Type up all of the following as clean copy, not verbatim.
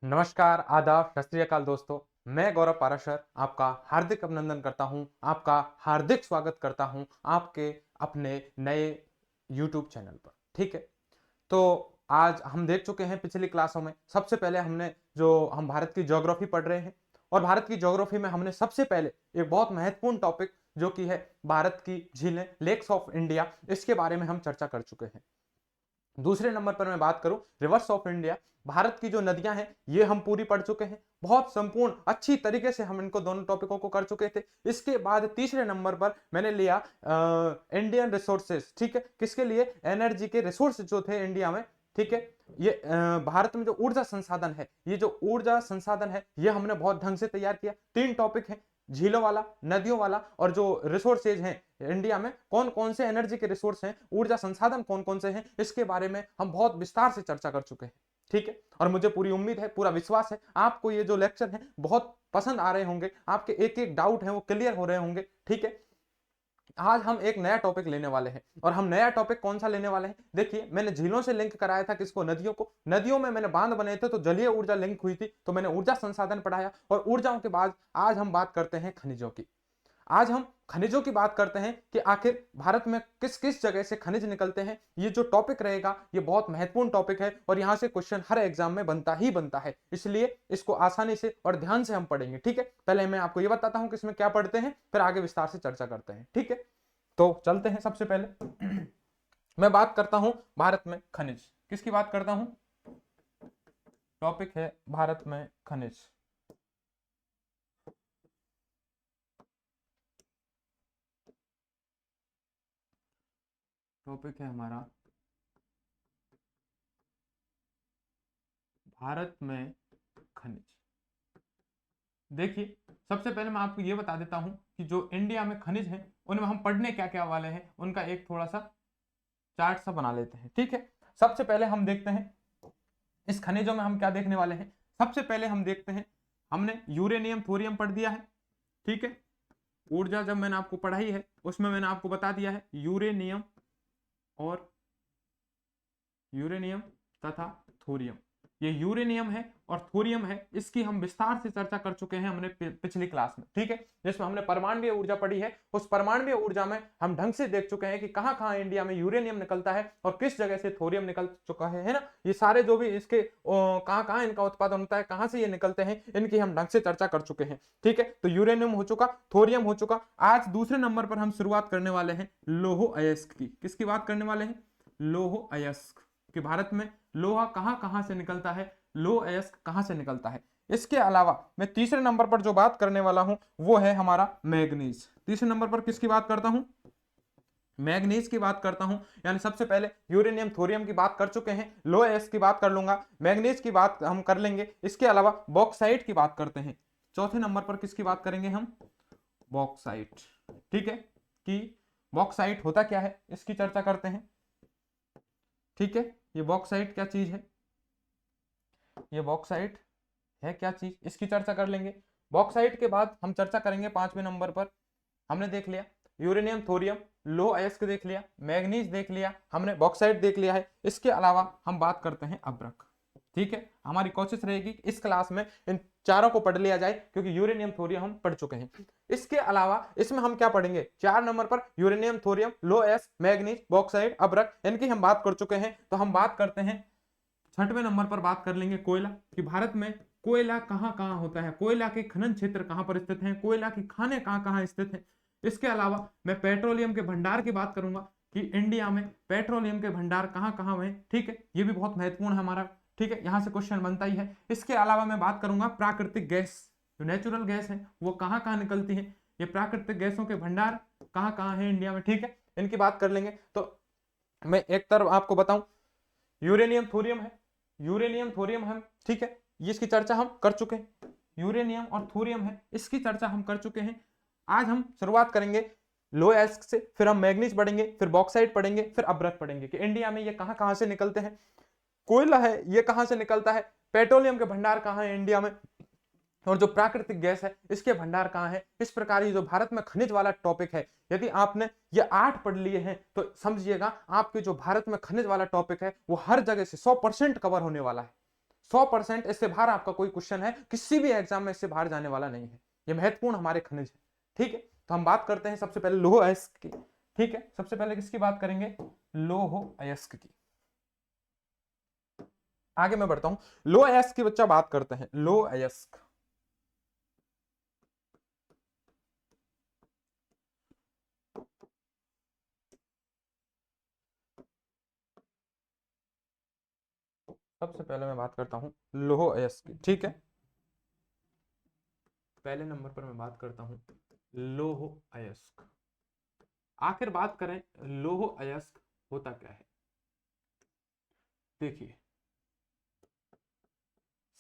नमस्कार, आदाब, सत श्री अकाल दोस्तों। मैं गौरव पाराशर आपका हार्दिक अभिनंदन करता हूं, आपका हार्दिक स्वागत करता हूं आपके अपने नए यूट्यूब चैनल पर। ठीक है, तो आज हम देख चुके हैं पिछली क्लासों में। सबसे पहले हमने जो हम भारत की ज्योग्राफी पढ़ रहे हैं, और भारत की ज्योग्राफी में हमने सबसे पहले एक बहुत महत्वपूर्ण टॉपिक जो कि है भारत की झीलें, लेक्स ऑफ इंडिया, इसके बारे में हम चर्चा कर चुके हैं। दूसरे नंबर पर मैं बात करूं रिवर्स ऑफ इंडिया, भारत की जो नदियां हैं ये हम पूरी पढ़ चुके हैं, बहुत संपूर्ण अच्छी तरीके से हम इनको दोनों टॉपिकों को कर चुके थे। इसके बाद तीसरे नंबर पर मैंने लिया इंडियन रिसोर्सेस। ठीक है, किसके लिए? एनर्जी के रिसोर्स जो थे इंडिया में। ठीक है, ये भारत में जो ऊर्जा संसाधन है, ये जो ऊर्जा संसाधन है ये हमने बहुत ढंग से तैयार किया। तीन टॉपिक है, झीलों वाला, नदियों वाला, और जो रिसोर्सेज हैं इंडिया में, कौन कौन से एनर्जी के रिसोर्स हैं, ऊर्जा संसाधन कौन कौन से हैं, इसके बारे में हम बहुत विस्तार से चर्चा कर चुके हैं। ठीक है, और मुझे पूरी उम्मीद है, पूरा विश्वास है आपको ये जो लेक्चर है बहुत पसंद आ रहे होंगे, आपके एक एक डाउट है वो क्लियर हो रहे होंगे। ठीक है, आज हम एक नया टॉपिक लेने वाले हैं, और हम नया टॉपिक कौन सा लेने वाले हैं? देखिए, मैंने झीलों से लिंक कराया था किसको? नदियों को। नदियों में मैंने बांध बने थे तो जलीय ऊर्जा लिंक हुई थी, तो मैंने ऊर्जा संसाधन पढ़ाया। और ऊर्जाओं के बाद आज हम बात करते हैं खनिजों की। आज हम खनिजों की बात करते हैं कि आखिर भारत में किस किस जगह से खनिज निकलते हैं। ये जो टॉपिक रहेगा ये बहुत महत्वपूर्ण टॉपिक है, और यहां से क्वेश्चन हर एग्जाम में बनता ही बनता है, इसलिए इसको आसानी से और ध्यान से हम पढ़ेंगे। ठीक है, पहले मैं आपको ये बताता हूं कि इसमें क्या पढ़ते हैं, फिर आगे विस्तार से चर्चा करते हैं। ठीक है, तो चलते हैं। सबसे पहले मैं बात करता हूं भारत में खनिज। किसकी बात करता हूं? टॉपिक है भारत में खनिज। टॉपिक है हमारा भारत में खनिज। देखिए, सबसे पहले मैं आपको यह बता देता हूं कि जो इंडिया में खनिज है उनमें हम पढ़ने क्या क्या वाले हैं, उनका एक थोड़ा सा चार्ट सा बना लेते हैं। ठीक है, सबसे पहले हम देखते हैं इस खनिजों में हम क्या देखने वाले हैं। सबसे पहले हम देखते हैं, हमने यूरेनियम थोरियम पढ़ दिया है। ठीक है, ऊर्जा जब मैंने आपको पढ़ाई है उसमें मैंने आपको बता दिया है यूरेनियम और यूरेनियम तथा थोरियम। ये यूरेनियम है और थोरियम है, इसकी हम विस्तार से चर्चा कर चुके हैं हमने पिछली क्लास में। ठीक है, जिसमें हमने परमाणु ऊर्जा पढ़ी है। उस परमाणु ऊर्जा में हम ढंग से देख चुके हैं कि कहां कहां इंडिया में यूरेनियम निकलता है और किस जगह से थोरियम निकल चुका है ना। ये सारे जो भी इसके कहां कहां इनका उत्पादन होता है, कहां से ये निकलते हैं, इनकी हम ढंग से चर्चा कर चुके हैं। ठीक है, तो यूरेनियम हो चुका, थोरियम हो चुका। आज दूसरे नंबर पर हम शुरुआत करने वाले हैं लोहो अयस्क की। किसकी बात करने वाले हैं? लोहो अयस्क। कि भारत में लोहा कहां कहां से निकलता है, लोह अयस्क कहां से निकलता है। इसके अलावा मैं तीसरे नंबर पर जो बात करने वाला हूं वो है हमारा मैग्नीज। तीसरे नंबर पर किसकी बात करता हूं? मैग्नीज की बात करता हूं। यानी सबसे पहले यूरेनियम थोरियम की बात कर चुके हैं, लोह अयस्क की बात कर लूंगा, मैग्नीज की बात हम कर लेंगे। इसके अलावा बॉक्साइट की बात करते हैं। चौथे नंबर पर किसकी बात करेंगे हम? बॉक्साइट। ठीक है, कि बॉक्साइट होता क्या है इसकी चर्चा करते हैं। ठीक है, ये बॉक्साइट क्या चीज है, ये बॉक्साइट है क्या चीज, इसकी चर्चा कर लेंगे। बॉक्साइट के बाद हम चर्चा करेंगे पांचवें नंबर पर। हमने देख लिया यूरेनियम थोरियम, लो अयस्क देख लिया, मैग्नीज देख लिया, हमने बॉक्साइट देख लिया है। इसके अलावा हम बात करते हैं अब्रक। ठीक है, हमारी कोशिश रहेगी इस क्लास में इन चारों को पढ़ लिया जाए, क्योंकि यूरेनियम थोरियम हम पढ़ चुके हैं। इसके अलावा इसमें हम क्या पढ़ेंगे? 4 नंबर पर यूरेनियम थोरियम, लो अयस्क, मैग्नीज, बॉक्साइट, अब्रक, इनकी हम बात कर चुके हैं। तो हम बात करते हैं छठवें नंबर पर, बात कर लेंगे कोयला। कि भारत में कोयला कहां कहां होता है, कोयला के खनन क्षेत्र कहां पर स्थित हैं, कोयला की खाने कहां कहां स्थित हैं। इसके अलावा मैं पेट्रोलियम के भंडार की बात करूंगा कि इंडिया में पेट्रोलियम के भंडार कहां कहां हैं। ठीक है, ये भी बहुत महत्वपूर्ण है हमारा। ठीक है, यहां से क्वेश्चन बनता ही है। इसके अलावा मैं बात करूंगा प्राकृतिक गैस, जो नेचुरल गैस है वो कहां कहां निकलती है, ये प्राकृतिक गैसों के भंडार कहां कहां है इंडिया में। ठीक है, इनकी बात कर लेंगे। तो मैं एक तरफ आपको बताऊं, यूरेनियम थोरियम है, यूरेनियम थोरियम हम, ठीक है, ये इसकी चर्चा हम कर चुके हैं। यूरेनियम और थोरियम है, इसकी चर्चा हम कर चुके हैं। आज हम शुरुआत करेंगे लो एस्क से, फिर हम मैग्नीज पढ़ेंगे, फिर बॉक्साइट पढ़ेंगे, फिर अब्रक पढ़ेंगे कि इंडिया में ये कहां कहां से निकलते हैं। कोयला है ये कहां से निकलता है, पेट्रोलियम के भंडार कहां है इंडिया में, और जो प्राकृतिक गैस है इसके भंडार कहां है। इस प्रकार ये जो भारत में खनिज वाला टॉपिक है, यदि आपने ये 8 पढ़ लिए हैं तो समझिएगा आपके जो भारत में खनिज वाला टॉपिक है वो हर जगह से 100% कवर होने वाला है। 100% इससे बाहर आपका कोई क्वेश्चन है, किसी भी एग्जाम में इससे बाहर जाने वाला नहीं है। ये महत्वपूर्ण हमारे खनिज है, ठीक है। तो हम बात करते हैं सबसे पहले लौह अयस्क की, ठीक है। सबसे पहले किसकी बात करेंगे? लौह अयस्क की। आगे मैं बढ़ता हूं, लौह अयस्क की बच्चा बात करते हैं। लौह अयस्क, सबसे पहले मैं बात करता हूं लौह अयस्क की, ठीक है। पहले नंबर पर मैं बात करता हूं लौह अयस्क। आखिर बात करें लौह अयस्क होता क्या है। देखिए,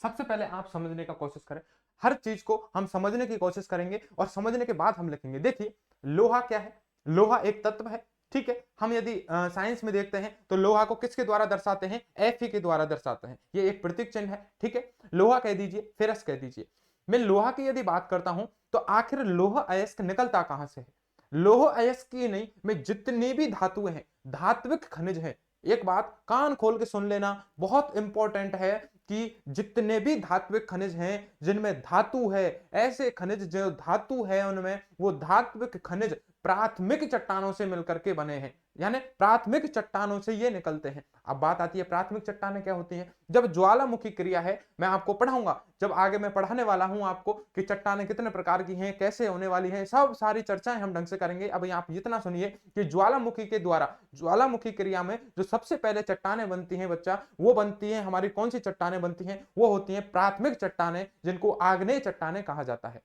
सबसे पहले आप समझने का कोशिश करें, हर चीज को हम समझने की कोशिश करेंगे और समझने के बाद हम लिखेंगे। देखिए, लोहा क्या है? लोहा एक तत्व है, ठीक है। हम यदि साइंस में देखते हैं तो लोहा को किसके द्वारा दर्शाते हैं? Fe के द्वारा दर्शाते हैं। ये एक प्रतीक चिन्ह है, ठीक है। लोहा कह दीजिए, फेरस कह दीजिए। मैं लोहा की यदि बात करता हूं तो आखिर लोह अयस्क निकलता कहां से है? लोह अयस्क की नहीं, मैं जितनी भी धातुएं हैं, धात्विक खनिज है, एक बात कान खोल के सुन लेना, बहुत इंपॉर्टेंट है कि जितने भी धात्विक खनिज हैं जिनमें धातु है, ऐसे खनिज जो धातु है उनमें, वो धात्विक खनिज प्राथमिक चट्टानों से मिलकर के बने हैं, यानी प्राथमिक चट्टानों से ये निकलते हैं। अब बात आती है प्राथमिक चट्टानें क्या होती हैं? जब ज्वालामुखी क्रिया है, मैं आपको पढ़ाऊंगा, जब आगे मैं पढ़ाने वाला हूं आपको कि चट्टानें कितने प्रकार की हैं, कैसे होने वाली हैं, सब सारी चर्चाएं हम ढंग से करेंगे। अब आप इतना सुनिए कि ज्वालामुखी के द्वारा, ज्वालामुखी क्रिया में जो सबसे पहले चट्टानें बनती हैं बच्चा, वो बनती हैं, हमारी कौन सी चट्टानें बनती हैं? वो होती हैं प्राथमिक चट्टानें, जिनको आग्नेय चट्टानें कहा जाता है।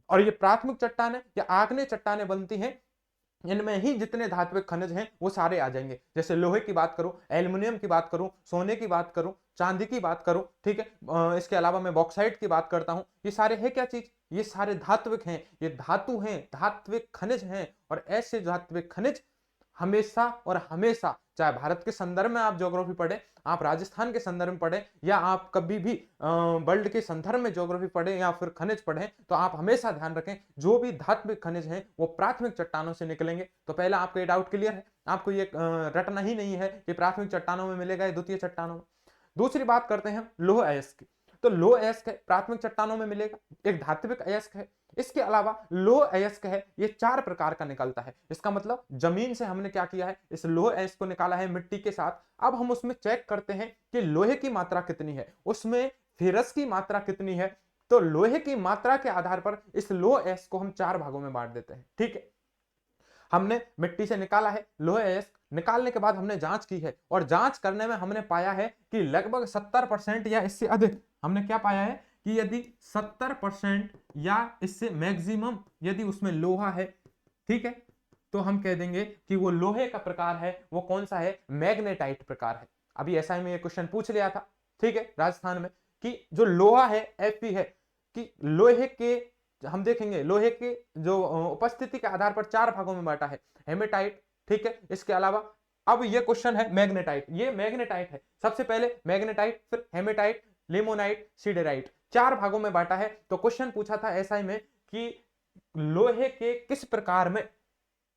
और ये प्राथमिक चट्टानें या आग्नेय चट्टानें बनती हैं, इनमें ही जितने धात्विक खनिज हैं वो सारे आ जाएंगे। जैसे लोहे की बात करूं, एल्युमिनियम की बात करूं, सोने की बात करूं, चांदी की बात करूं, ठीक है। इसके अलावा मैं बॉक्साइट की बात करता हूं। ये सारे है क्या चीज? ये सारे धात्विक हैं, ये धातु हैं, धात्विक खनिज हैं। और ऐसे धात्विक खनिज हमेशा और हमेशा, चाहे भारत के संदर्भ में आप ज्योग्राफी पढ़ें, आप राजस्थान के संदर्भ में पढ़ें, या आप कभी भी वर्ल्ड के संदर्भ में ज्योग्राफी पढ़ें या फिर खनिज पढ़ें, तो आप हमेशा ध्यान रखें जो भी धात्विक खनिज हैं वो प्राथमिक चट्टानों से निकलेंगे। तो पहला आपका ये डाउट क्लियर है, आपको ये रटना ही नहीं है कि प्राथमिक चट्टानों में मिलेगा या द्वितीय चट्टानों में। दूसरी बात करते हैं लौह अयस्क की। तो लौह अयस्क है, प्राथमिक चट्टानों में मिलेगा, एक धात्विक अयस्क है। इसके अलावा लौह अयस्क है, ये 4 प्रकार का निकलता है। इसका मतलब जमीन से हमने क्या किया है, इस लौह अयस्क को निकाला है मिट्टी के साथ। अब हम उसमें चेक करते हैं कि लोहे की मात्रा कितनी है, उसमें फेरस की मात्रा कितनी है। तो लोहे की मात्रा के आधार पर इस लौह अयस्क को हम 4 भागों में बांट देते हैं, ठीक है। हमने मिट्टी से निकाला है लोहे अयस्क, निकालने के बाद हमने जांच की है, और जांच करने में हमने पाया है कि लगभग 70% या इससे अधिक, हमने क्या पाया है कि यदि 70% या इससे मैक्सिमम यदि उसमें लोहा है, ठीक है, तो हम कह देंगे कि वो लोहे का प्रकार है। वो कौन सा है? मैग्नेटाइट प्रकार है। अभी एसआई में ये क्वेश्चन पूछ लिया था, ठीक है, राजस्थान में, कि जो लोहा है Fe है, कि लोहे के, हम देखेंगे लोहे के जो उपस्थिति के आधार पर 4 भागों में बांटा है। हेमेटाइट, ठीक है। इसके अलावा अब ये क्वेश्चन है मैग्नेटाइट, ये मैग्नेटाइट है। सबसे पहले मैग्नेटाइट, फिर हेमेटाइट, लिमोनाइट, सिडेराइट, 4 भागों में बांटा है। तो क्वेश्चन पूछा था एसआई में कि लोहे के किस प्रकार में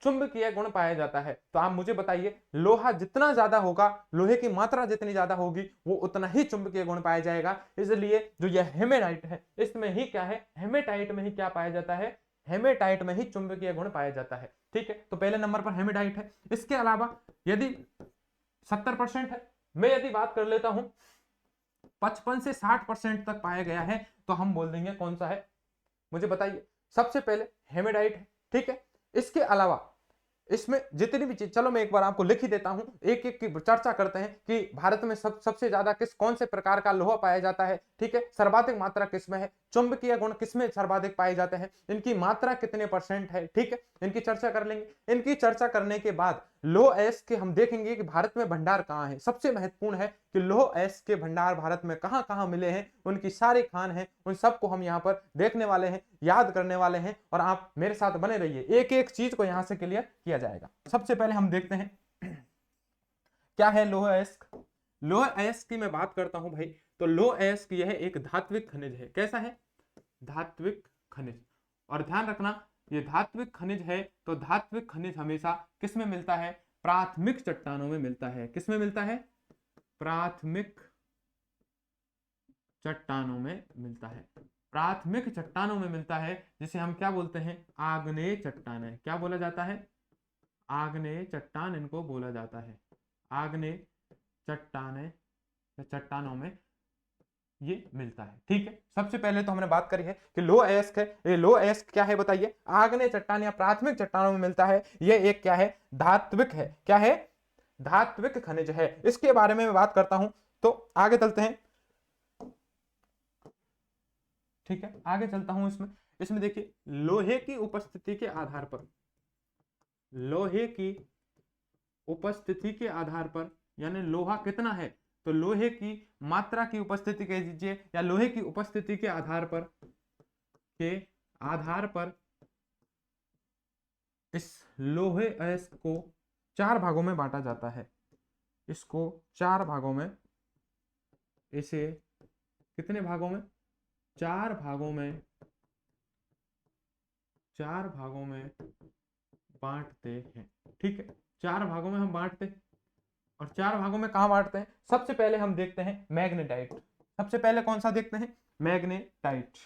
चुंबकीय गुण पाया जाता है। तो आप मुझे बताइए, लोहा जितना ज्यादा होगा, लोहे की मात्रा जितनी ज्यादा होगी, वो उतना ही चुंबकीय गुण पाया जाएगा। इसलिए जो यह हेमेटाइट है, इसमें ही क्या है, हेमेटाइट में ही क्या पाया जाता है, हेमेटाइट में ही चुंबकीय गुण पाया जाता है, ठीक है। तो पहले नंबर पर हेमेटाइट है। इसके अलावा यदि 70% है, मैं यदि बात कर लेता हूं 55 से 60% तक पाया गया है, तो हम बोल देंगे कौन सा है, मुझे बताइए। सबसे पहले हेमेटाइट है, ठीक है। इसके अलावा इसमें जितनी भी चीज, चलो मैं एक बार आपको लिख ही देता हूं, एक एक की चर्चा करते हैं कि भारत में सबसे ज्यादा कौन से प्रकार का लोहा पाया जाता है, ठीक है। सर्वाधिक मात्रा किसमें है, चुंबकीय गुण किसमें सर्वाधिक पाए जाते हैं, इनकी मात्रा कितने % है, ठीक है। इनकी चर्चा कर लेंगे। इनकी चर्चा करने के बाद लौह अयस्क के हम देखेंगे कि भारत में भंडार कहां है। सबसे महत्वपूर्ण है कि लौह अयस्क के भंडार भारत में कहां कहां मिले हैं, उनकी सारी खान है, उन सबको हम यहां पर देखने वाले हैं, याद करने वाले हैं, और आप मेरे साथ बने रहिए, एक एक चीज को यहां से क्लियर किया जाएगा। सबसे पहले हम देखते हैं क्या है लौह अयस्क। लौह अयस्क की मैं बात करता हूं भाई, तो लौह अयस्क यह एक धात्विक खनिज है। कैसा है? धात्विक खनिज। और ध्यान रखना, ये धात्विक खनिज है, तो धात्विक खनिज हमेशा किस में मिलता है? प्राथमिक चट्टानों में मिलता है। किस में मिलता है? प्राथमिक चट्टानों में मिलता है। प्राथमिक चट्टानों में मिलता है, जिसे हम क्या बोलते हैं, आग्नेय चट्टानें। क्या बोला जाता है, आग्नेय चट्टान इनको बोला जाता है। आग्नेय चट्टानें, चट्टानों में ये मिलता है। ठीक है, सबसे पहले तो हमने बात करी है कि लो अयस्क है। ये लो अयस्क क्या है बताइए, आग्नेय चट्टान या प्राथमिक चट्टानों में मिलता है। ये एक क्या है, धात्विक है। क्या है, धात्विक खनिज है। इसके बारे में मैं बात करता हूं, तो आगे चलते हैं। ठीक है, आगे चलता हूं। इसमें इसमें देखिए, लोहे की उपस्थिति के आधार पर, लोहे की उपस्थिति के आधार पर, यानी लोहा कितना है, तो लोहे की मात्रा की उपस्थिति कह दीजिए, या लोहे की उपस्थिति के आधार पर इस लोहे अयस्क को 4 भागों में बांटा जाता है। इसको 4 भागों में, इसे कितने भागों में, 4 भागों में, 4 भागों में बांटते हैं। ठीक है, 4 भागों में हम बांटते हैं। और 4 भागों में कहां बांटते हैं, सबसे पहले हम देखते हैं मैग्नेटाइट। सबसे पहले कौन सा देखते हैं, मैग्नेटाइट।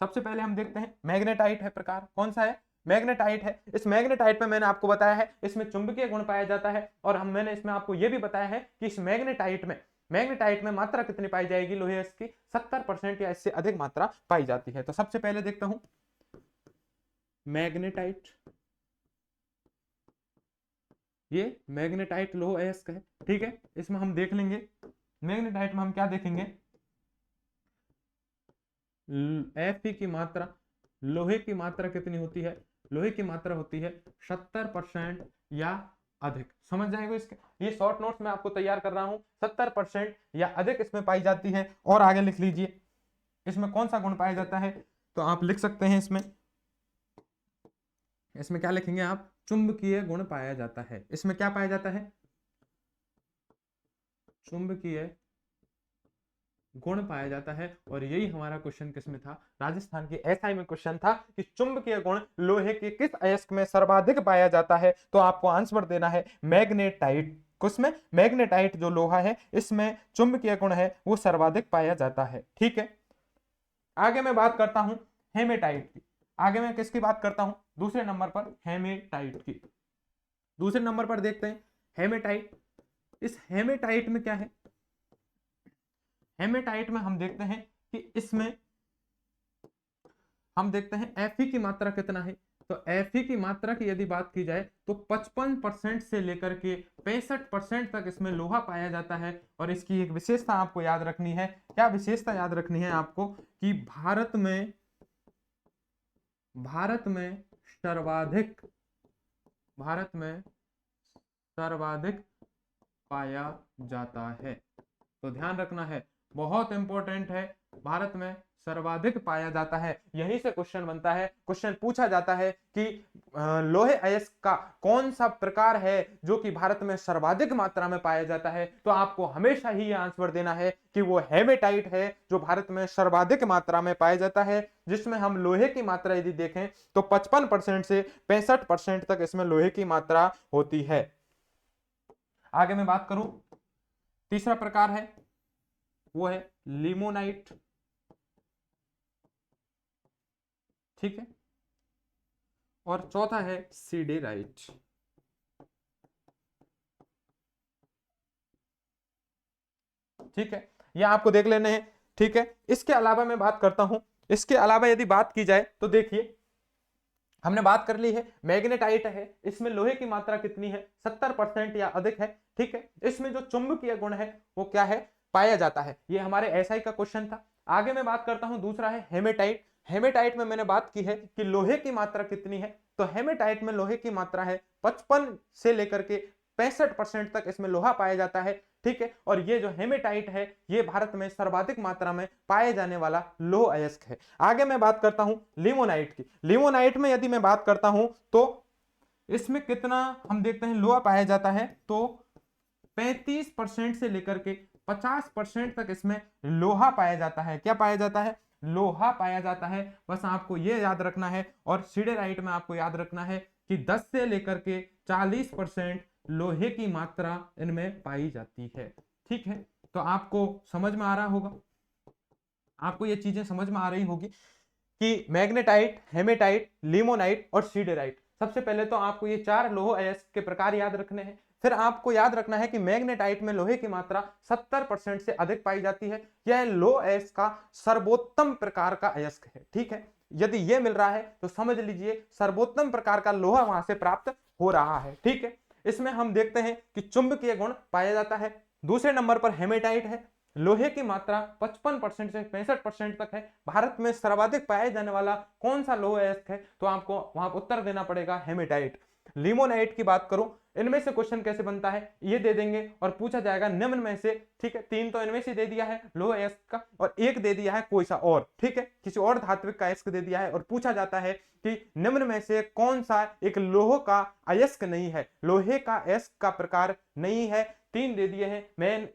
सबसे पहले हम देखते हैं मैग्नेटाइट है प्रकार, कौन सा है, मैग्नेटाइट है। इस मैग्नेटाइट में मैंने आपको बताया है इसमें चुंबकीय गुण पाया जाता है, और मैंने इसमें आपको यह भी बताया है कि इस मैग्नेटाइट में मात्रा कितनी पाई जाएगी लोहे इसकी, 70% या इससे अधिक मात्रा पाई जाती है। तो सबसे पहले देखता हूं मैग्नेटाइट। ये मैग्नेटाइट लोह अयस्क है। ठीक है, इसमें हम देख लेंगे, मैग्नेटाइट में हम क्या देखेंगे, Fe की मात्रा, लोहे की मात्रा कितनी होती है, लोहे की मात्रा होती है 70% या अधिक। समझ जाएंगे इसके, ये शॉर्ट नोट्स में आपको तैयार कर रहा हूं, 70% या अधिक इसमें पाई जाती है। और आगे लिख लीजिए, इसमें कौन सा गुण पाया जाता है, तो आप लिख सकते हैं इसमें क्या लिखेंगे आप, चुंबकीय गुण पाया जाता है। इसमें क्या पाया जाता है, चुंबकीय गुण पाया जाता है। और यही हमारा क्वेश्चन किसमें था, राजस्थान की एसआई में क्वेश्चन था कि चुंबकीय गुण लोहे के किस अयस्क में सर्वाधिक पाया जाता है। तो आपको आंसर देना है मैग्नेटाइट। किसमें, मैग्नेटाइट जो लोहा है इसमें चुंबकीय गुण है वो सर्वाधिक पाया जाता है। ठीक है, आगे मैं बात करता हूं हेमेटाइट की। आगे मैं किसकी बात करता हूं, दूसरे नंबर पर हेमेटाइट की। दूसरे नंबर पर देखते हैं हेमेटाइट। इस हेमेटाइट में क्या है, हेमेटाइट में हम देखते हैं कि इसमें हम देखते हैं Fe की मात्रा कितना है। तो Fe की मात्रा की यदि बात की जाए तो 55% से लेकर के 65% तक इसमें लोहा पाया जाता है। और इसकी एक विशेषता आपको याद रखनी है, क्या विशेषता याद रखनी है आपको, कि भारत में सर्वाधिक पाया जाता है। तो ध्यान रखना है, बहुत इंपॉर्टेंट है, भारत में सर्वाधिक पाया जाता है। यहीं से क्वेश्चन बनता है, क्वेश्चन पूछा जाता है कि लोहे अयस्क का कौन सा प्रकार है जो कि भारत में सर्वाधिक मात्रा में पाया जाता है। तो आपको हमेशा ही यह आंसर देना है कि वो हेमेटाइट है जो भारत में सर्वाधिक मात्रा में पाया जाता है, जिसमें हम लोहे की मात्रा यदि देखें तो 55% से 65% तक इसमें लोहे की मात्रा होती है। आगे मैं बात करूं, तीसरा प्रकार है वो है लिमोनाइट। ठीक है, और चौथा है सीडेराइट। ठीक है, ये आपको देख लेने हैं। ठीक है, इसके अलावा मैं बात करता हूं, इसके अलावा यदि बात की जाए तो देखिए, हमने बात कर ली है मैग्नेटाइट है, इसमें लोहे की मात्रा कितनी है, 70% या अधिक है। ठीक है, इसमें जो चुंबकीय गुण है वो क्या है, पाया जाता है। ये हमारे एसआई का क्वेश्चन था। आगे मैं बात करता हूं, दूसरा है हेमेटाइट। हेमेटाइट में मैंने बात की है कि लोहे की मात्रा कितनी है, तो हेमेटाइट में लोहे की मात्रा है 55 से लेकर के 65% तक इसमें लोहा पाया जाता है। ठीक है, और ये जो हेमेटाइट है ये भारत में सर्वाधिक मात्रा में पाए जाने वाला लोह अयस्क है। आगे मैं बात करता हूं लिमोनाइट की। लिमोनाइट में यदि मैं बात करता हूं तो इसमें कितना हम देखते हैं लोहा पाया जाता है, तो 35% से लेकर के 50% तक इसमें लोहा पाया जाता है। क्या पाया जाता है, लोहा पाया जाता है। बस आपको यह याद रखना है। और सीडेराइट में आपको याद रखना है कि 10 से लेकर के 40% लोहे की मात्रा इनमें पाई जाती है। ठीक है, तो आपको समझ में आ रहा होगा, आपको ये चीजें समझ में आ रही होगी कि मैग्नेटाइट, हेमेटाइट, लिमोनाइट और सीडेराइट। सबसे पहले तो आपको ये 4 लोह अयस्क के प्रकार याद रखने हैं। फिर आपको याद रखना है कि मैग्नेटाइट में लोहे की मात्रा 70% से अधिक पाई जाती है। यह लोह अयस्क का सर्वोत्तम प्रकार का अयस्क है। ठीक है, यदि यह मिल रहा है तो समझ लीजिए सर्वोत्तम प्रकार का लोहा वहां से प्राप्त हो रहा है। ठीक है, इसमें हम देखते हैं कि चुंबकीय गुण पाया जाता है। दूसरे नंबर पर हेमेटाइट है, लोहे की मात्रा 55% से 65% तक है। भारत में सर्वाधिक पाया जाने वाला कौन सा लोह अयस्क है, तो आपको वहां उत्तर देना पड़ेगा हेमेटाइट। लिमोनाइट की बात करूं, इनमें से क्वेश्चन कैसे बनता है ये दे देंगे और पूछा जाएगा निम्न में से। ठीक है, 3 तो इनमें से दे दिया है लोह अयस्क का, और 1 दे दिया है कोई सा और। ठीक है, किसी और धात्विक का अयस्क दे दिया है और पूछा जाता है कि निम्न में से कौन सा एक लोह का अयस्क नहीं है, लोहे का अयस्क का प्रकार नहीं है। 3 दे दिए हैं,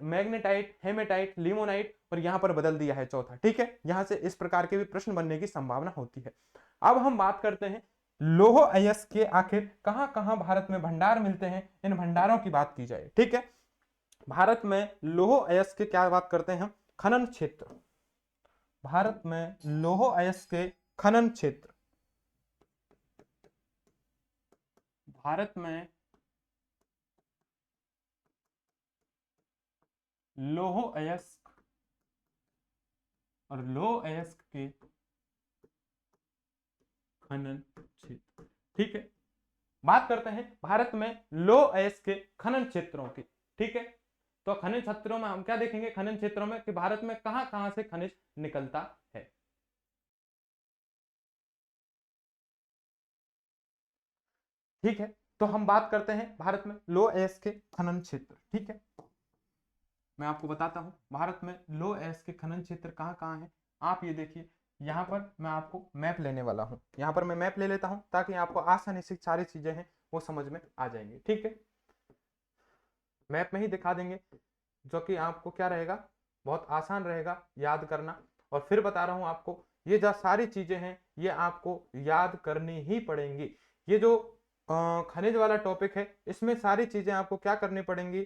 मैग्नेटाइट, हेमेटाइट, लिमोनाइट, और यहां पर बदल दिया है चौथा। ठीक है, यहां से इस प्रकार के भी प्रश्न बनने की संभावना होती है। अब हम बात करते हैं लोह अयस्क के आखिर कहां कहां भारत में भंडार मिलते हैं, इन भंडारों की बात की जाए। ठीक है, भारत में लोह अयस्क के क्या बात करते हैं हम, खनन क्षेत्र। भारत में लोह अयस्क के खनन क्षेत्र, भारत में लोह अयस्क और लोह अयस्क के खनन क्षेत्र। ठीक है, बात करते हैं भारत में लोह अयस्क के खनन क्षेत्रों की। ठीक है, तो खनिज क्षेत्रों में हम क्या देखेंगे, खनन क्षेत्रों में कि भारत में कहां कहां से खनिज निकलता है। ठीक है, तो हम बात करते हैं भारत में लोह अयस्क के खनन क्षेत्र। ठीक है, मैं आपको बताता हूं भारत में लोह अयस्क के खनन क्षेत्र कहां कहां है। आप ये देखिए, यहां पर मैं आपको मैप लेने वाला हूं, यहां पर मैं मैप ले लेता हूं ताकि आपको आसानी से सारी चीजें हैं वो समझ में आ जाएंगी। ठीक है, मैप में ही दिखा देंगे, जो कि आपको क्या रहेगा, बहुत आसान रहेगा याद करना। और फिर बता रहा हूं आपको, ये जो सारी चीजें हैं ये आपको याद करनी ही पड़ेंगी। ये जो खनिज वाला टॉपिक है, इसमें सारी चीजें आपको क्या करनी पड़ेंगी,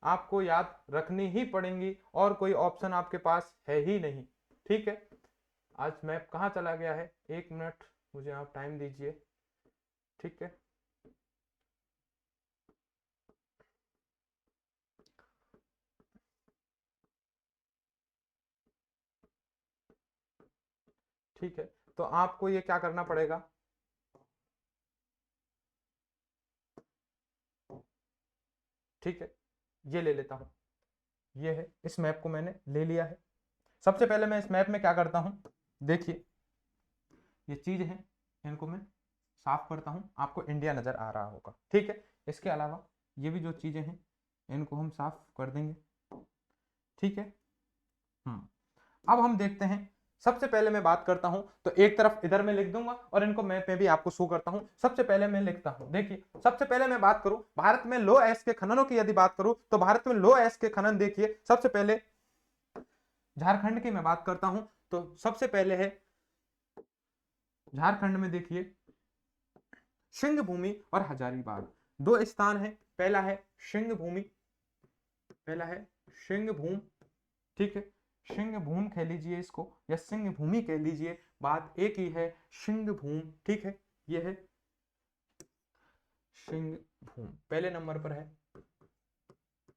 आपको याद रखनी ही पड़ेंगी, और कोई ऑप्शन आपके पास है ही नहीं। ठीक है, आज मैप कहाँ चला गया है, 1 मिनट मुझे आप टाइम दीजिए। ठीक है, ठीक है, तो आपको ये क्या करना पड़ेगा, ठीक है, ये ले लेता हूं, ये है, इस मैप को मैंने ले लिया है। सबसे पहले मैं इस मैप में क्या करता हूं, देखिए ये चीज है, इनको मैं साफ करता हूं, आपको इंडिया नजर आ रहा होगा। ठीक है, इसके अलावा ये भी जो चीजें हैं इनको हम साफ कर देंगे। ठीक है, अब हम देखते हैं, सबसे पहले मैं बात करता हूं तो एक तरफ इधर मैं लिख दूंगा और इनको मैप में भी आपको शो करता हूं। सबसे पहले मैं लिखता हूं, देखिए सबसे पहले मैं बात करूं भारत में लोह अयस्क के खननों की, यदि बात करूं तो भारत में लोह अयस्क के खनन देखिए, सबसे पहले झारखंड की मैं बात करता हूं तो सबसे पहले है झारखंड में, देखिए सिंह भूमि और हजारीबाग, 2 स्थान है। पहला है सिंह भूमि, पहला है सिंह भूम। ठीक है, सिंह भूम कह लीजिए इसको, या सिंह भूमि कह लीजिए, बात एक ही है, सिंह भूम। ठीक है, यह है सिंह भूम, पहले नंबर पर है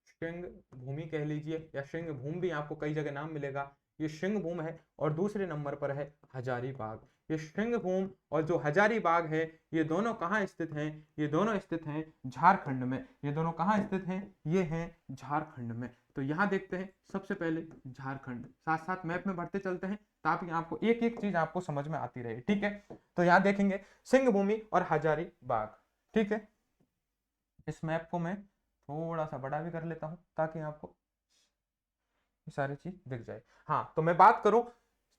सिंह भूमि कह लीजिए, या सिंह भूम भी आपको कई जगह नाम मिलेगा, ये सिंह भूम है। और दूसरे नंबर पर है हजारीबाग। ये सिंह भूम और जो हजारीबाग है, ये दोनों कहाँ स्थित हैं, ये दोनों स्थित हैं झारखंड में। ये दोनों कहाँ स्थित हैं, ये हैं झारखंड में। तो यहाँ देखते हैं सबसे पहले झारखंड, साथ साथ मैप में बढ़ते चलते हैं ताकि आपको एक एक चीज आपको समझ में आती रहे। ठीक है, तो यहाँ देखेंगे सिंह भूमि और हजारीबाग। ठीक है, इस मैप को मैं थोड़ा सा बड़ा भी कर लेता हूं ताकि आपको ये सारी चीज दिख जाए। हाँ, तो मैं बात करूं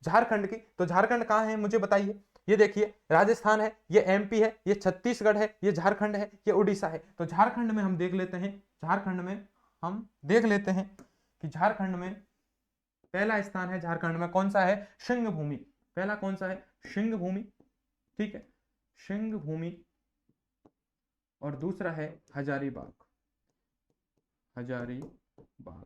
झारखंड की, तो झारखंड कहाँ है मुझे बताइए। ये देखिए राजस्थान है, ये एमपी है, ये छत्तीसगढ़ है, ये झारखंड है, ये उड़ीसा है। तो झारखंड में हम देख लेते हैं, झारखंड में हम देख लेते हैं कि झारखंड में पहला स्थान है, झारखंड में कौन सा है, सिंह भूमि। पहला कौन सा है, सिंह भूमि। ठीक है, सिंह भूमि, और दूसरा है हजारीबाग, हजारीबाग।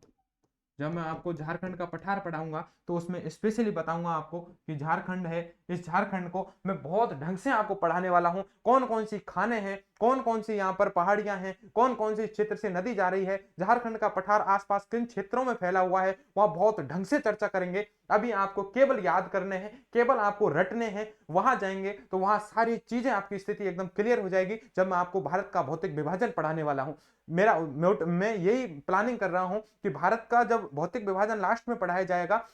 जब मैं आपको झारखंड का पठार पढ़ाऊंगा तो उसमें स्पेशली बताऊंगा आपको कि झारखंड है, इस झारखंड को मैं बहुत ढंग से आपको पढ़ाने वाला हूं। कौन कौन सी खाने हैं, कौन कौन सी यहाँ पर पहाड़ियां हैं, कौन कौन सी क्षेत्र से नदी जा रही है, झारखंड का पठार आसपास किन क्षेत्रों में फैला हुआ है, वह बहुत ढंग से चर्चा करेंगे। अभी आपको केवल याद करने हैं, केवल आपको रटने हैं। वहां जाएंगे तो वहां सारी चीजें आपकी स्थिति एकदम क्लियर हो जाएगी जब मैं आपको भारत का भौतिक विभाजन पढ़ाने वाला हूं। मैं यही प्लानिंग कर रहा हूं कि भारत का जब भौतिक विभाजन लास्ट में पढ़ाया जाएगा,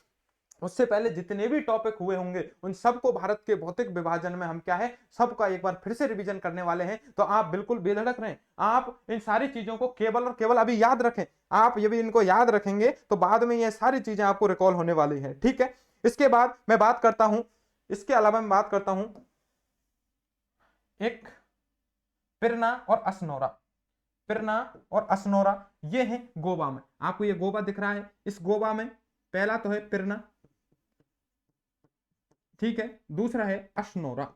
उससे पहले जितने भी टॉपिक हुए होंगे उन सबको भारत के भौतिक विभाजन में हम क्या है सबका एक बार फिर से रिवीजन करने वाले हैं। तो आप बिल्कुल बेधड़क रहें, आप इन सारी चीजों को केवल और केवल अभी याद रखें। आप ये भी इनको याद रखेंगे तो बाद में ये सारी चीजें आपको रिकॉल होने वाली है, ठीक है। इसके बाद मैं बात करता हूं, इसके अलावा मैं बात करता हूं एक पिरना और असनोरा। पिरना और असनोरा ये है गोवा में, आपको ये गोवा दिख रहा है। इस गोवा में पहला तो है पिरना, ठीक है, दूसरा है अशनोरा।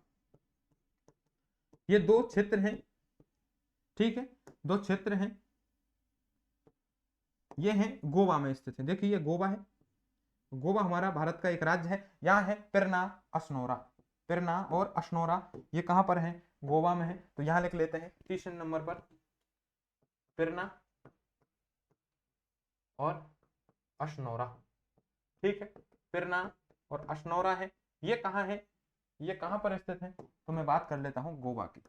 ये दो क्षेत्र हैं, ठीक है, दो क्षेत्र हैं, ये हैं गोवा में स्थित है। देखिए ये गोवा है, गोवा हमारा भारत का एक राज्य है। यहाँ है पिरना अशनोरा, पिरना और अशनोरा ये कहां पर है, गोवा में है। तो यहां लिख लेते हैं तीसरे नंबर पर पिरना और अशनोरा, ठीक है, पिरना और अशनोरा है। ये कहां है, ये कहां पर स्थित है, तो मैं बात कर लेता हूं गोवा की।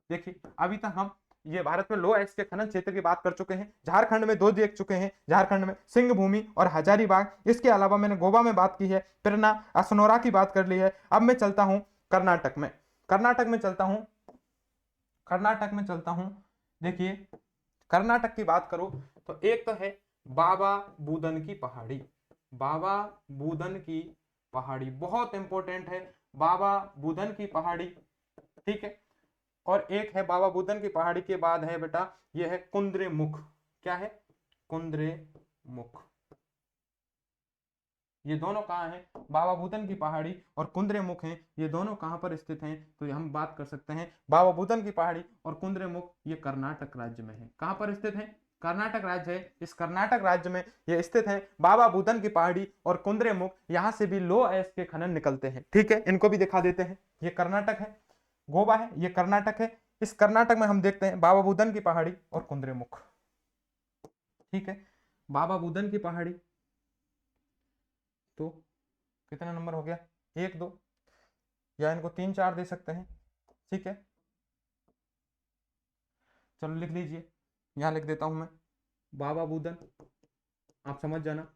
देखिए अभी तक हम ये भारत में लो एक्स के खनन क्षेत्र की बात कर चुके हैं। झारखंड में दो देख चुके हैं, झारखंड में सिंह भूमि और हजारीबाग। इसके अलावा मैंने गोवा में बात की है, पिरना असनोरा की बात कर ली है। अब मैं चलता हूं कर्नाटक में, कर्नाटक में चलता हूं, कर्नाटक में चलता हूं। देखिए कर्नाटक की बात करूं तो एक तो है बाबा बूदन की पहाड़ी, बाबा बूदन की पहाड़ी बहुत इंपॉर्टेंट है, बाबा बूदन की पहाड़ी, ठीक है। और एक है बाबा बुदन की पहाड़ी के बाद है बेटा ये है कुंद्रेमुख। क्या है, कुंद्रेमुख। ये दोनों कहाँ हैं, बाबा बुदन की पहाड़ी और कुंद्रेमुख हैं। ये दोनों कहाँ पर स्थित हैं, तो हम बात कर सकते हैं बाबा बुदन की पहाड़ी और कुंद्रेमुख ये कर्नाटक राज्य में है। कहाँ पर स्थित है, कर्नाटक राज्य है। इस कर्नाटक राज्य में ये स्थित है बाबा बुदन की पहाड़ी और कुंद्रेमुख। यहाँ से भी लो एस के खनन निकलते हैं, ठीक है। इनको भी दिखा देते हैं, ये कर्नाटक है, गोवा है, ये कर्नाटक है। इस कर्नाटक में हम देखते हैं बाबा बुदन की पहाड़ी और कुंद्रेमुख, ठीक है। बाबा बुदन की पहाड़ी तो कितना नंबर हो गया, एक दो, या इनको तीन चार दे सकते हैं, ठीक है। चलो लिख लीजिए, यहां लिख देता हूं मैं बाबा बुदन, आप समझ जाना।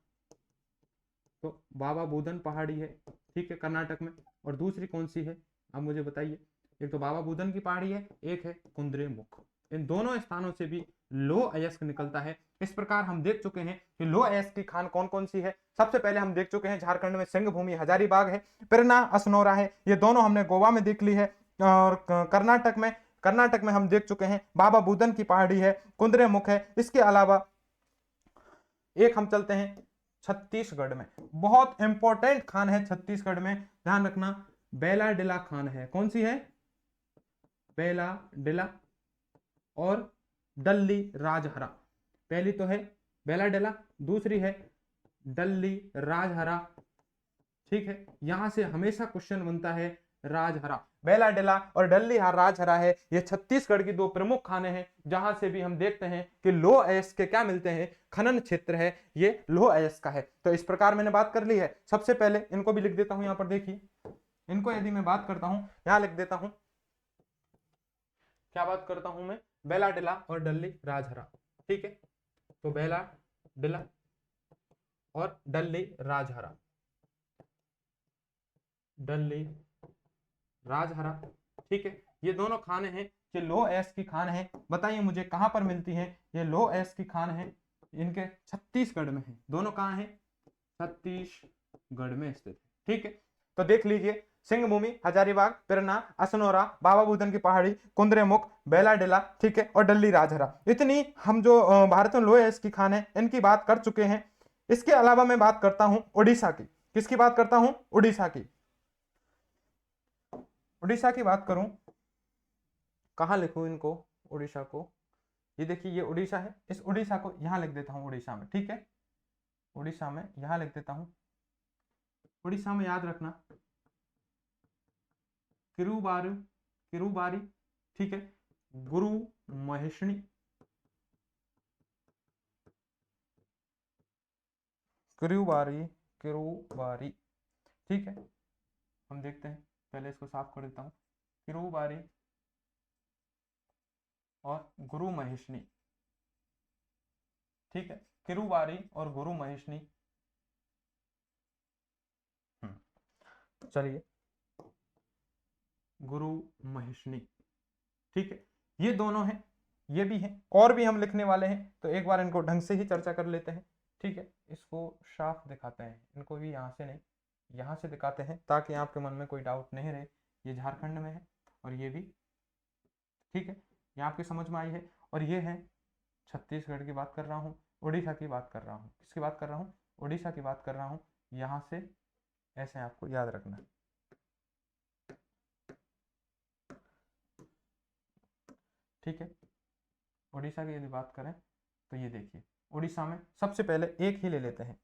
तो बाबा बुदन पहाड़ी है, ठीक है, कर्नाटक में। और दूसरी कौन सी है आप मुझे बताइए। एक तो बाबा बुदन की पहाड़ी है, एक है कुंद्रेमुख। इन दोनों स्थानों से भी लो अयस्क निकलता है। इस प्रकार हम देख चुके हैं कि लो अयस्क की खान कौन कौन सी है। सबसे पहले हम देख चुके हैं झारखंड में सिंह भूमि हजारीबाग है, पिरना असनोरा है, ये दोनों हमने गोवा में देख ली है। और कर्नाटक में हम देख चुके हैं बाबा बुदन की पहाड़ी है, कुंद्रेमुख है। इसके अलावा एक हम चलते हैं छत्तीसगढ़ में, बहुत इंपॉर्टेंट खान है छत्तीसगढ़ में, ध्यान रखना, बेलाडिला खान है। कौन सी है, बेलाडिला और डल्ली राजहरा। पहली तो है बेलाडिला, दूसरी है डल्ली राजहरा, ठीक है। यहां से हमेशा क्वेश्चन बनता है राजहरा, बेलाडिला और डल्ली राजहरा है, ये छत्तीसगढ़ की दो प्रमुख खाने हैं जहां से भी हम देखते हैं कि लो अयस्क के क्या मिलते हैं, खनन क्षेत्र है, ये लो अयस्क का है। तो इस प्रकार मैंने बात कर ली है। सबसे पहले इनको भी लिख देता हूं, यहां पर देखिए, इनको यदि मैं बात करता हूं यहां लिख देता हूं, क्या बात करता हूं मैं, बेलाडिला और डल्ली राजहरा, ठीक है। तो बेलाडिला और डल्ली राजहरा, डल्ली राजहरा, ठीक है। ये दोनों खाने हैं, ये लो एस की खान है। बताइए मुझे कहां पर मिलती है, ये लो एस की खान है, इनके छत्तीसगढ़ में है। दोनों कहां है, छत्तीसगढ़ में स्थित है, ठीक है। तो देख लीजिए, सिंह भूमि हजारीबाग, पिरना, असनोरा, बाबा बुदन की पहाड़ी, कुंद्रेमुख, बेलाडिला, ठीक है, और डल्ली राजहरा। इतनी हम जो भारत में लो एस की खान है इनकी बात कर चुके हैं। इसके अलावा मैं बात करता हूं उड़ीसा की। किसकी बात करता हूं, उड़ीसा की। उड़ीसा की बात करूं, कहां लिखूं इनको, उड़ीसा को, ये देखिए ये उड़ीसा है, इस उड़ीसा को यहां लिख देता हूं उड़ीसा में, ठीक है। उड़ीसा में, यहां लिख देता हूं, उड़ीसा में याद रखना किरुबारी, किरुबारी, ठीक है, गुरु महेशनी, किरुबारी, किरुबारी, ठीक है। हम देखते हैं, पहले इसको साफ कर देता हूं, किरुबारी और गुरु महेशनी, ठीक है, किरुबारी और गुरु महेशनी। चलिए, गुरु महेशनी, ठीक है, ये दोनों हैं, ये भी हैं, और भी हम लिखने वाले हैं, तो एक बार इनको ढंग से ही चर्चा कर लेते हैं, ठीक है। इसको साफ दिखाते हैं, इनको भी यहाँ से नहीं, यहाँ से दिखाते हैं, ताकि आपके मन में कोई डाउट नहीं रहे। ये झारखंड में है और ये भी, ठीक है, ये आपकी समझ में आई है। और ये है छत्तीसगढ़ की बात कर रहा हूँ, उड़ीसा की बात कर रहा हूँ, किसकी बात कर रहा हूँ, उड़ीसा की बात कर रहा हूँ। यहाँ से ऐसे आपको याद रखना है, ठीक है। उड़ीसा की यदि बात करें तो ये देखिए, उड़ीसा में सबसे पहले एक ही ले लेते हैं,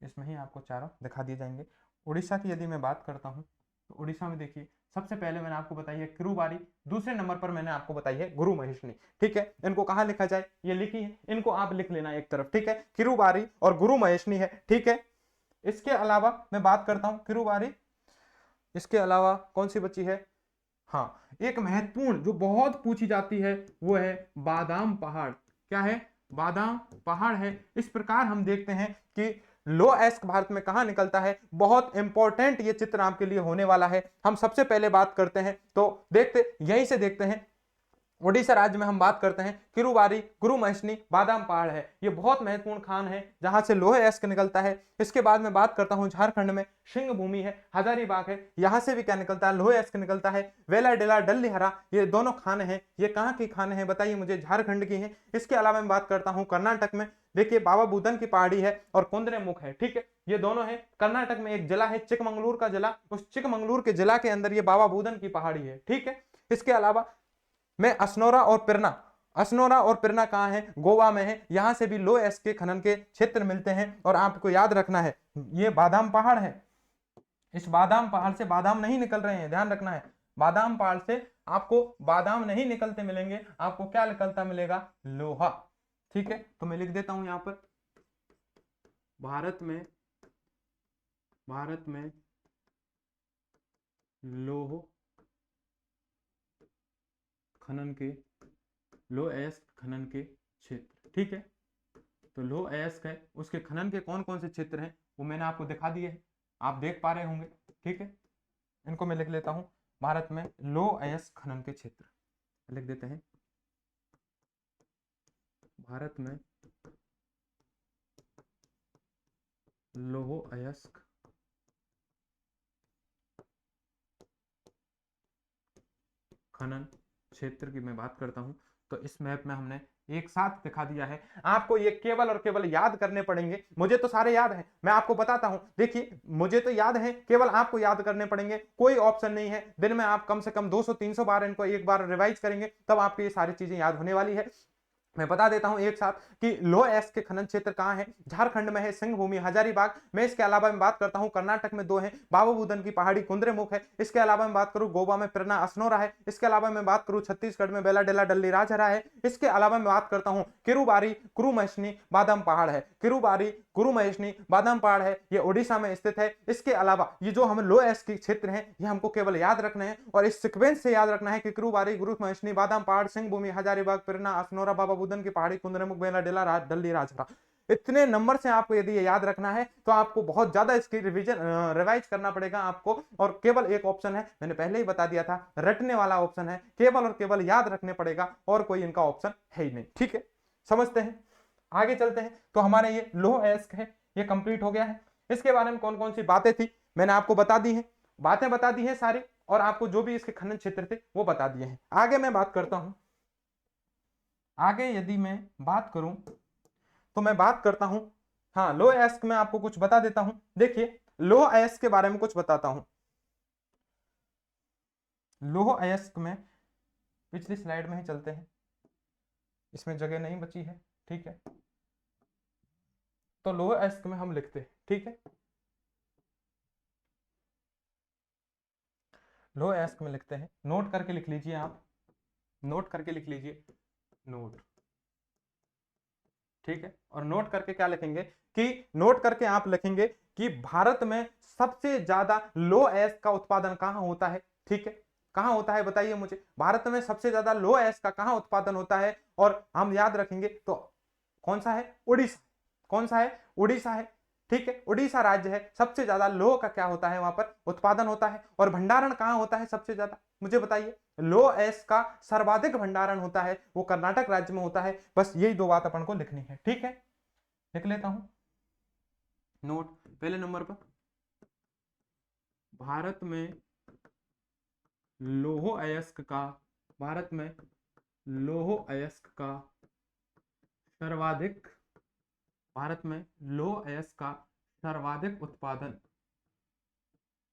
इसमें ही आपको चारों दिखा दिए जाएंगे। उड़ीसा की यदि मैं बात करता हूँ तो उड़ीसा में देखिए, सबसे पहले मैंने आपको बताई है किरुबारी, दूसरे नंबर पर मैंने आपको बताई है गुरु महेशनी, ठीक है। इनको कहाँ लिखा जाए, ये लिखी है, इनको आप लिख लेना एक तरफ, ठीक है, किरुबारी और गुरु महेशनी है, ठीक है। इसके अलावा मैं बात करता हूं किरुबारी, इसके अलावा कौन सी बची है, हाँ, एक महत्वपूर्ण जो बहुत पूछी जाती है वो है बादाम पहाड़। क्या है, बादाम पहाड़ है। इस प्रकार हम देखते हैं कि लो एस्क भारत में कहां निकलता है, बहुत इंपॉर्टेंट ये चित्र आपके लिए होने वाला है। हम सबसे पहले बात करते हैं, तो देखते यहीं से देखते हैं, ओडिशा राज्य में हम बात करते हैं किरुबारी, गुरु महेशनी, बादाम पहाड़ है, ये बहुत महत्वपूर्ण खान है जहां से लोहे एस्क निकलता है। इसके बाद में बात करता हूं झारखंड में सिंह भूमि है, हजारीबाग है, यहां से भी क्या निकलता है, लोहे एस्क निकलता है। वेला डेला डल्लीहरा, ये दोनों खान हैं, ये कहां की खान है बताइए मुझे, झारखंड की है। इसके अलावा मैं बात करता हूं कर्नाटक में, देखिए बाबा बुदन की पहाड़ी है और कुंद्रेमुख है, ठीक है, ये दोनों है। कर्नाटक में एक जिला है चिकमंगलूर का जिला, उस चिकमंगलूर के जिला के अंदर ये बाबा बुदन की पहाड़ी है, ठीक है। इसके अलावा में असनोरा और पिरना, असनोरा और पिरना कहां है, गोवा में है, यहां से भी लो एस के खनन के क्षेत्र मिलते हैं। और आपको याद रखना है ये बादाम पहाड़ है, इस बादाम पहाड़ से बादाम नहीं निकल रहे हैं, ध्यान रखना है, बादाम पहाड़ से आपको बादाम नहीं निकलते मिलेंगे, आपको क्या निकलता मिलेगा, लोहा, ठीक है। तो मैं लिख देता हूं यहां पर, भारत में, भारत में लोह खनन के, लो अयस्क खनन के क्षेत्र, ठीक है। तो लो अयस्क है, उसके खनन के कौन कौन से क्षेत्र हैं वो मैंने आपको दिखा दिए हैं, आप देख पा रहे होंगे, ठीक है। इनको मैं लिख लेता हूं, भारत में लो अयस्क खनन के क्षेत्र लिख देते हैं, भारत में लोह अयस्क खनन क्षेत्र की मैं बात करता हूं, तो इस मैप में हमने एक साथ दिखा दिया है। आपको ये केवल और केवल याद करने पड़ेंगे, मुझे तो सारे याद हैं, मैं आपको बताता हूं, देखिए मुझे तो याद है, केवल आपको याद करने पड़ेंगे, कोई ऑप्शन नहीं है। दिन में आप कम से कम 200-300 बार इनको एक बार रिवाइज करेंगे, तब आपको ये सारी चीजें याद होने वाली है। मैं बता देता हूं एक साथ कि लो एस के खनन क्षेत्र कहां है, झारखंड में है सिंह भूमि, हजारीबाग में। इसके अलावा मैं बात करता हूं कर्नाटक में दो है, बाबा बुदन की पहाड़ी कुंद्रेमुख है। इसके अलावा मैं बात करूं गोवा में पिरना असनोरा है। इसके अलावा मैं बात करूं छत्तीसगढ़ में बेला डेला डल्ली राजहरा है। इसके अलावा मैं बात करता हूं किरुबारी, गुरु महेशनी, बादाम पहाड़ है, किरुबारी, गुरु महेशनी, बादाम पहाड़ है, ये ओडिशा में स्थित है। इसके अलावा ये जो हम लो एस के क्षेत्र हैं ये हमको केवल याद रखने हैं, और इस सीक्वेंस से याद रखना है कि किरुबारी, गुरु महेशनी, बादाम पहाड़, सिंह भूमि, हजारीबाग, पिरना, असनोरा, बाबा बुदन की पहाड़ी, कुंद्रेमुख, बेला डेला डल्ली राजहरा। इतने नंबर से आपको यदि ये याद रखना है तो आपको बहुत ज्यादा इसकी रिवीजन रिवाइज करना पड़ेगा आपको। और केवल एक ऑप्शन है, मैंने पहले ही बता दिया था, रटने वाला ऑप्शन है, केवल और केवल याद रखने पड़ेगा, और कोई इनका ऑप्शन है ही नहीं, ठीक है। समझते हैं, आगे चलते हैं। तो हमारे ये लोह अयस्क है, ये कंप्लीट हो गया है। इसके बारे में कौन कौन सी बातें थी मैंने आपको बता दी है, बातें बता दी है सारी, और आपको जो भी इसके खनन क्षेत्र थे वो बता दिए हैं। आगे मैं बात करता हूं, आगे यदि मैं बात करूं तो मैं बात करता हूं, हाँ, लो अयस्क में आपको कुछ बता देता हूं। देखिए लोह अयस्क के बारे में कुछ बताता हूं। लोह अयस्क में पिछली स्लाइड में ही चलते हैं, इसमें जगह नहीं बची है, ठीक है। तो लौह अयस्क में हम लिखते हैं, ठीक है, लौह अयस्क में लिखते हैं। नोट करके लिख लीजिए आप, नोट करके लिख लीजिए, नोट, ठीक है। और नोट करके क्या लिखेंगे कि नोट करके आप लिखेंगे कि भारत में सबसे ज्यादा लौह अयस्क का उत्पादन कहां होता है, ठीक है, कहां होता है बताइए मुझे, भारत में सबसे ज्यादा लौह अयस्क का कहां उत्पादन होता है। और हम याद रखेंगे तो कौन सा है, उड़ीसा, कौन सा है, उड़ीसा है, ठीक है, उड़ीसा राज्य है, सबसे ज्यादा लौह का क्या होता है वहां पर उत्पादन होता है। और भंडारण कहां होता है सबसे ज्यादा, मुझे बताइए, लौह अयस्क का सर्वाधिक भंडारण होता है वो कर्नाटक राज्य में होता है। बस यही दो बात अपन को लिखनी है, ठीक है, लिख लेता हूं नोट। पहले नंबर पर भारत में लौह अयस्क का, भारत में लौह अयस्क का सर्वाधिक, भारत में लौह अयस्क का सर्वाधिक उत्पादन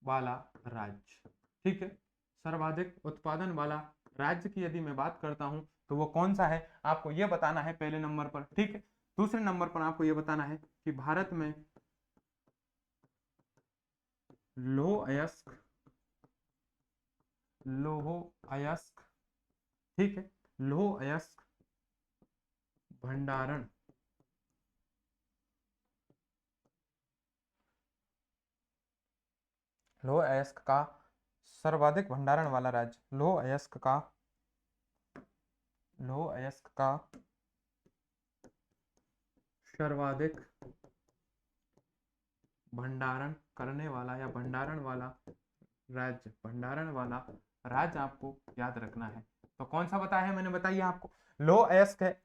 वाला राज्य, ठीक है, सर्वाधिक उत्पादन वाला राज्य की यदि मैं बात करता हूं तो वो कौन सा है आपको ये बताना है पहले नंबर पर, ठीक है। दूसरे नंबर पर आपको ये बताना है कि भारत में लौह अयस्क, लौह अयस्क, ठीक है, लौह अयस्क भंडारण, लौह अयस्क का सर्वाधिक भंडारण वाला राज्य, लौह अयस्क का, लौह अयस्क का सर्वाधिक भंडारण करने वाला या भंडारण वाला राज्य, भंडारण वाला राज्य आपको याद रखना है। तो कौन सा बताया है मैंने, बताइए आपको, लौह अयस्क है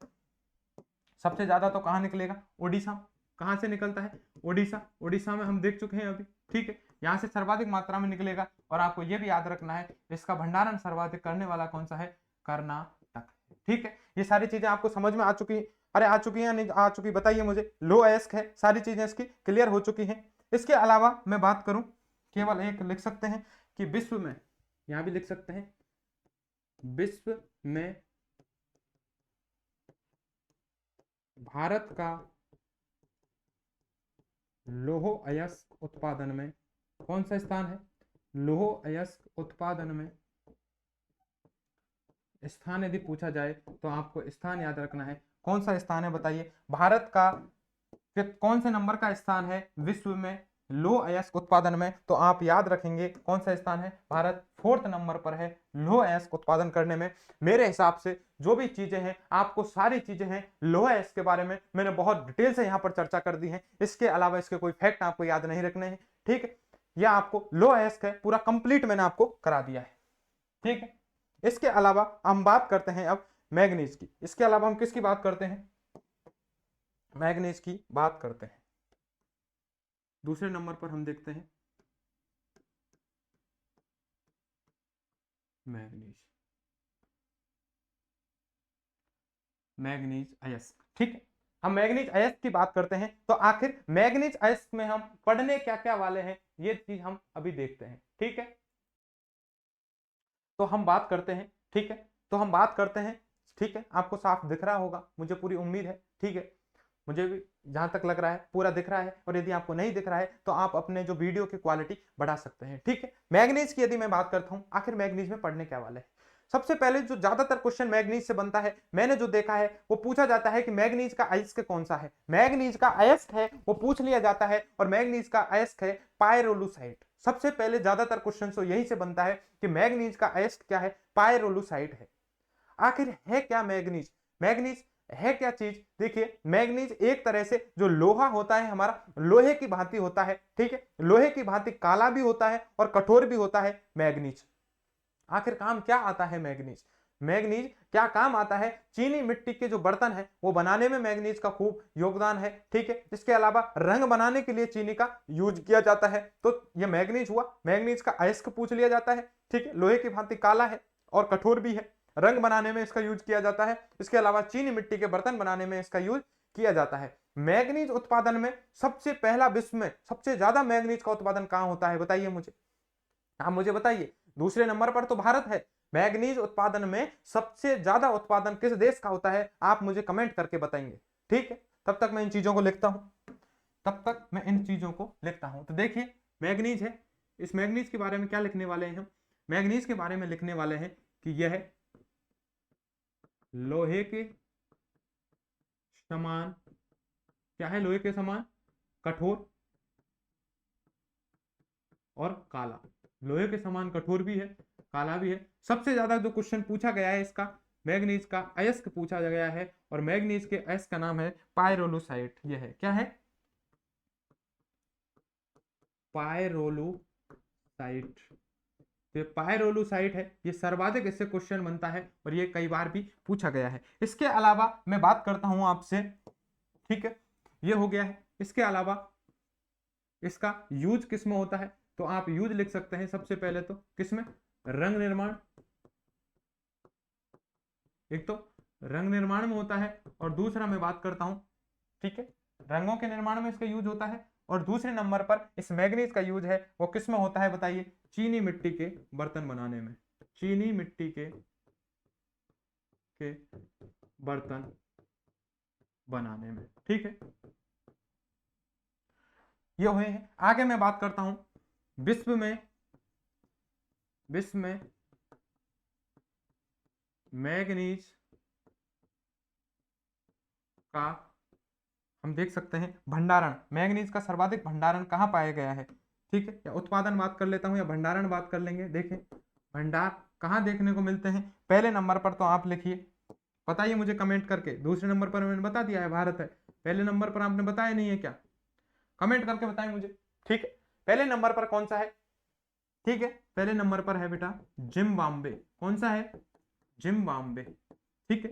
सबसे ज्यादा, तो कहां निकलेगा, उड़ीसा, कहां से निकलता है, उड़ीसा, उड़ीसा में हम देख चुके हैं अभी, ठीक है, यहां से सर्वाधिक मात्रा में निकलेगा। और आपको यह भी याद रखना है इसका भंडारण सर्वाधिक करने वाला कौन सा है, कर्नाटक, ठीक है। ये सारी चीजें आपको समझ में आ चुकी, अरे आ चुकी है या नहीं आ चुकी बताइए मुझे, लौह अयस्क है, सारी चीजें इसकी क्लियर हो चुकी हैं। इसके अलावा मैं बात करूं, केवल एक लिख सकते हैं कि विश्व में, यहां भी लिख सकते हैं, विश्व में भारत का लौह अयस्क उत्पादन में कौन सा स्थान है, लौह अयस्क उत्पादन में स्थान यदि पूछा जाए तो आपको स्थान याद रखना है, कौन सा स्थान है बताइए, भारत का कौन से नंबर का स्थान है विश्व में लौह अयस्क उत्पादन में, तो आप याद रखेंगे कौन सा स्थान है, भारत 4th नंबर पर है लौह अयस्क उत्पादन करने में। मेरे हिसाब से जो भी चीजें हैं आपको सारी चीजें हैं लौह अयस्क के बारे में मैंने बहुत डिटेल से यहाँ पर चर्चा कर दी है, इसके अलावा इसके कोई फैक्ट आपको याद नहीं रखने हैं, ठीक है, यह आपको लौह अयस्क है पूरा कंप्लीट मैंने आपको करा दिया है, ठीक है। इसके अलावा हम बात करते हैं अब मैग्नीज की, इसके अलावा हम किसकी बात करते हैं, मैग्नीज की बात करते हैं। दूसरे नंबर पर हम देखते हैं मैग्नीज, मैग्नीज अयस्क, ठीक है, हम मैग्नीज अयस्क की बात करते हैं। तो आखिर मैग्नीज अयस्क में हम पढ़ने क्या क्या वाले हैं ये चीज हम अभी देखते हैं, ठीक है। तो हम बात करते हैं, ठीक है, तो हम बात करते हैं, ठीक है, आपको साफ दिख रहा होगा मुझे पूरी उम्मीद है, ठीक है, मुझे भी जहां तक लग रहा है पूरा दिख रहा है। और यदि आपको नहीं दिख रहा है तो आप अपने जो वीडियो की क्वालिटी बढ़ा सकते हैं, ठीक है। मैग्नीज की यदि मैं बात करता हूं, आखिर मैग्नीज में पढ़ने क्या वाले हैं, सबसे पहले जो ज्यादातर क्वेश्चन मैग्नीज से बनता है मैंने जो देखा है वो पूछा जाता है कि मैग्नीज का अयस्क कौन सा है, मैग्नीज का अयस्क है वो पूछ लिया जाता है, और मैग्नीज का अयस्क है पायरोलुसाइट। सबसे पहले ज्यादातर क्वेश्चन तो यही से बनता है कि मैग्नीज का अयस्क क्या है, पायरोलुसाइट है। आखिर है क्या मैग्नीज, मैग्नीज है क्या चीज, देखिए मैग्नीज एक तरह से जो लोहा होता है हमारा लोहे की भांति होता है, ठीक है, लोहे की भांति काला भी होता है और कठोर भी होता है मैग्नीज। आखिर काम क्या आता है मैग्नीज, मैग्नीज क्या काम आता है, चीनी मिट्टी के जो बर्तन है वो बनाने में मैग्नीज का खूब योगदान है, ठीक है। इसके अलावा रंग बनाने के लिए चीनी का यूज किया जाता है, तो ये मैग्नीज हुआ। मैग्नीज का अयस्क पूछ लिया जाता है, ठीक है, लोहे की भांति काला है और कठोर भी है, रंग बनाने में इसका यूज किया जाता है। इसके अलावा चीनी मिट्टी के बर्तन बनाने में इसका यूज किया जाता है। मैग्नीज उत्पादन में सबसे पहला विश्व में सबसे ज्यादा मैग्नीज का उत्पादन कहां होता है बताइए मुझे, आप मुझे बताइए। दूसरे नंबर पर तो भारत है, मैग्नीज उत्पादन में सबसे ज्यादा उत्पादन किस देश का होता है आप मुझे कमेंट करके बताएंगे, ठीक है। तब तक मैं इन चीजों को लिखता हूं, तब तक मैं इन चीजों को लिखता हूं। तो देखिए मैग्नीज है, इस मैग्नीज के बारे में क्या लिखने वाले हैं हम, मैग्नीज के बारे में लिखने वाले हैं कि यह लोहे के समान, क्या है, लोहे के समान कठोर और काला, लोहे के समान कठोर भी है, काला भी है। सबसे ज्यादा जो क्वेश्चन पूछा गया है इसका मैग्नीज का अयस्क पूछा गया है, और मैग्नीज के अयस्क का नाम है पायरोलुसाइट। यह है, क्या है, पायरोलुसाइट। तो पायरोलुसाइट है, ये सर्वाधिक इससे क्वेश्चन बनता है और ये कई बार भी पूछा गया है। इसके अलावा मैं बात करता हूं आपसे, ठीक है, ये हो गया है। इसके अलावा इसका यूज किस में होता है, तो आप यूज लिख सकते हैं सबसे पहले तो किसमें, रंग निर्माण, एक तो रंग निर्माण में होता है, और दूसरा मैं बात करता हूं, ठीक है, रंगों के निर्माण में इसका यूज होता है, और दूसरे नंबर पर इस मैग्नीज का यूज है वो किस में होता है बताइए, चीनी मिट्टी के बर्तन बनाने में, चीनी मिट्टी के बर्तन बनाने में, ठीक है। ये हुए हैं। आगे मैं बात करता हूं विश्व में मैग्नीज का हम देख सकते हैं भंडारण, मैग्नीज का सर्वाधिक भंडारण कहां पाया गया है, ठीक है, या उत्पादन बात कर लेता हूं या भंडारण बात कर लेंगे। देखें भंडार कहां देखने को मिलते हैं, पहले नंबर पर तो आप लिखिए, बताइए मुझे कमेंट करके। दूसरे नंबर पर मैंने बता दिया है भारत है, पहले नंबर पर आपने बताया नहीं है क्या, कमेंट करके बताएं मुझे, ठीक है। पहले नंबर पर कौन सा है, ठीक है, पहले नंबर पर है बेटा जिम्बाब्वे, कौन सा है, जिम्बाब्वे, ठीक है।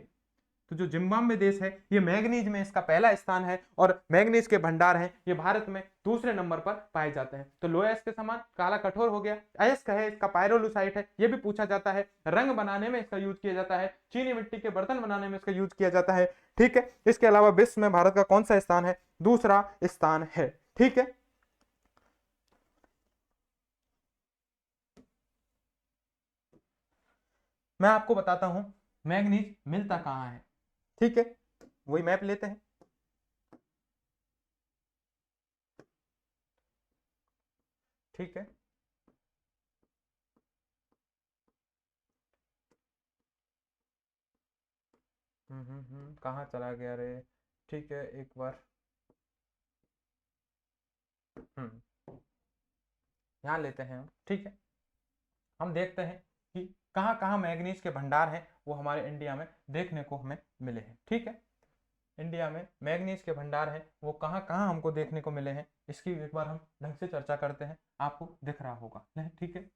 तो जो जिम्बाब्वे देश है ये मैग्नीज में इसका पहला स्थान है, और मैग्नीज के भंडार हैं ये भारत में दूसरे नंबर पर पाए जाते हैं। तो लोहा के समान काला कठोर हो गया, अयस्क है इसका पायरोलुसाइट है, ये भी पूछा जाता है, रंग बनाने में इसका यूज किया जाता है, चीनी मिट्टी के बर्तन बनाने में इसका यूज किया जाता है, ठीक है। इसके अलावा विश्व में भारत का कौन सा स्थान है, दूसरा स्थान है, ठीक है। मैं आपको बताता हूं मैग्नीज मिलता कहां है, ठीक है, वही मैप लेते हैं। ठीक है, कहाँ चला गया रे, ठीक है एक बार, यहाँ लेते हैं हम, ठीक है। हम देखते हैं कि कहाँ कहाँ मैग्नीज के भंडार हैं वो हमारे इंडिया में देखने को हमें मिले हैं, ठीक है। इंडिया में मैग्नीज के भंडार हैं वो कहाँ कहाँ हमको देखने को मिले हैं, इसकी एक बार हम ढंग से चर्चा करते हैं, आपको दिख रहा होगा, ठीक है,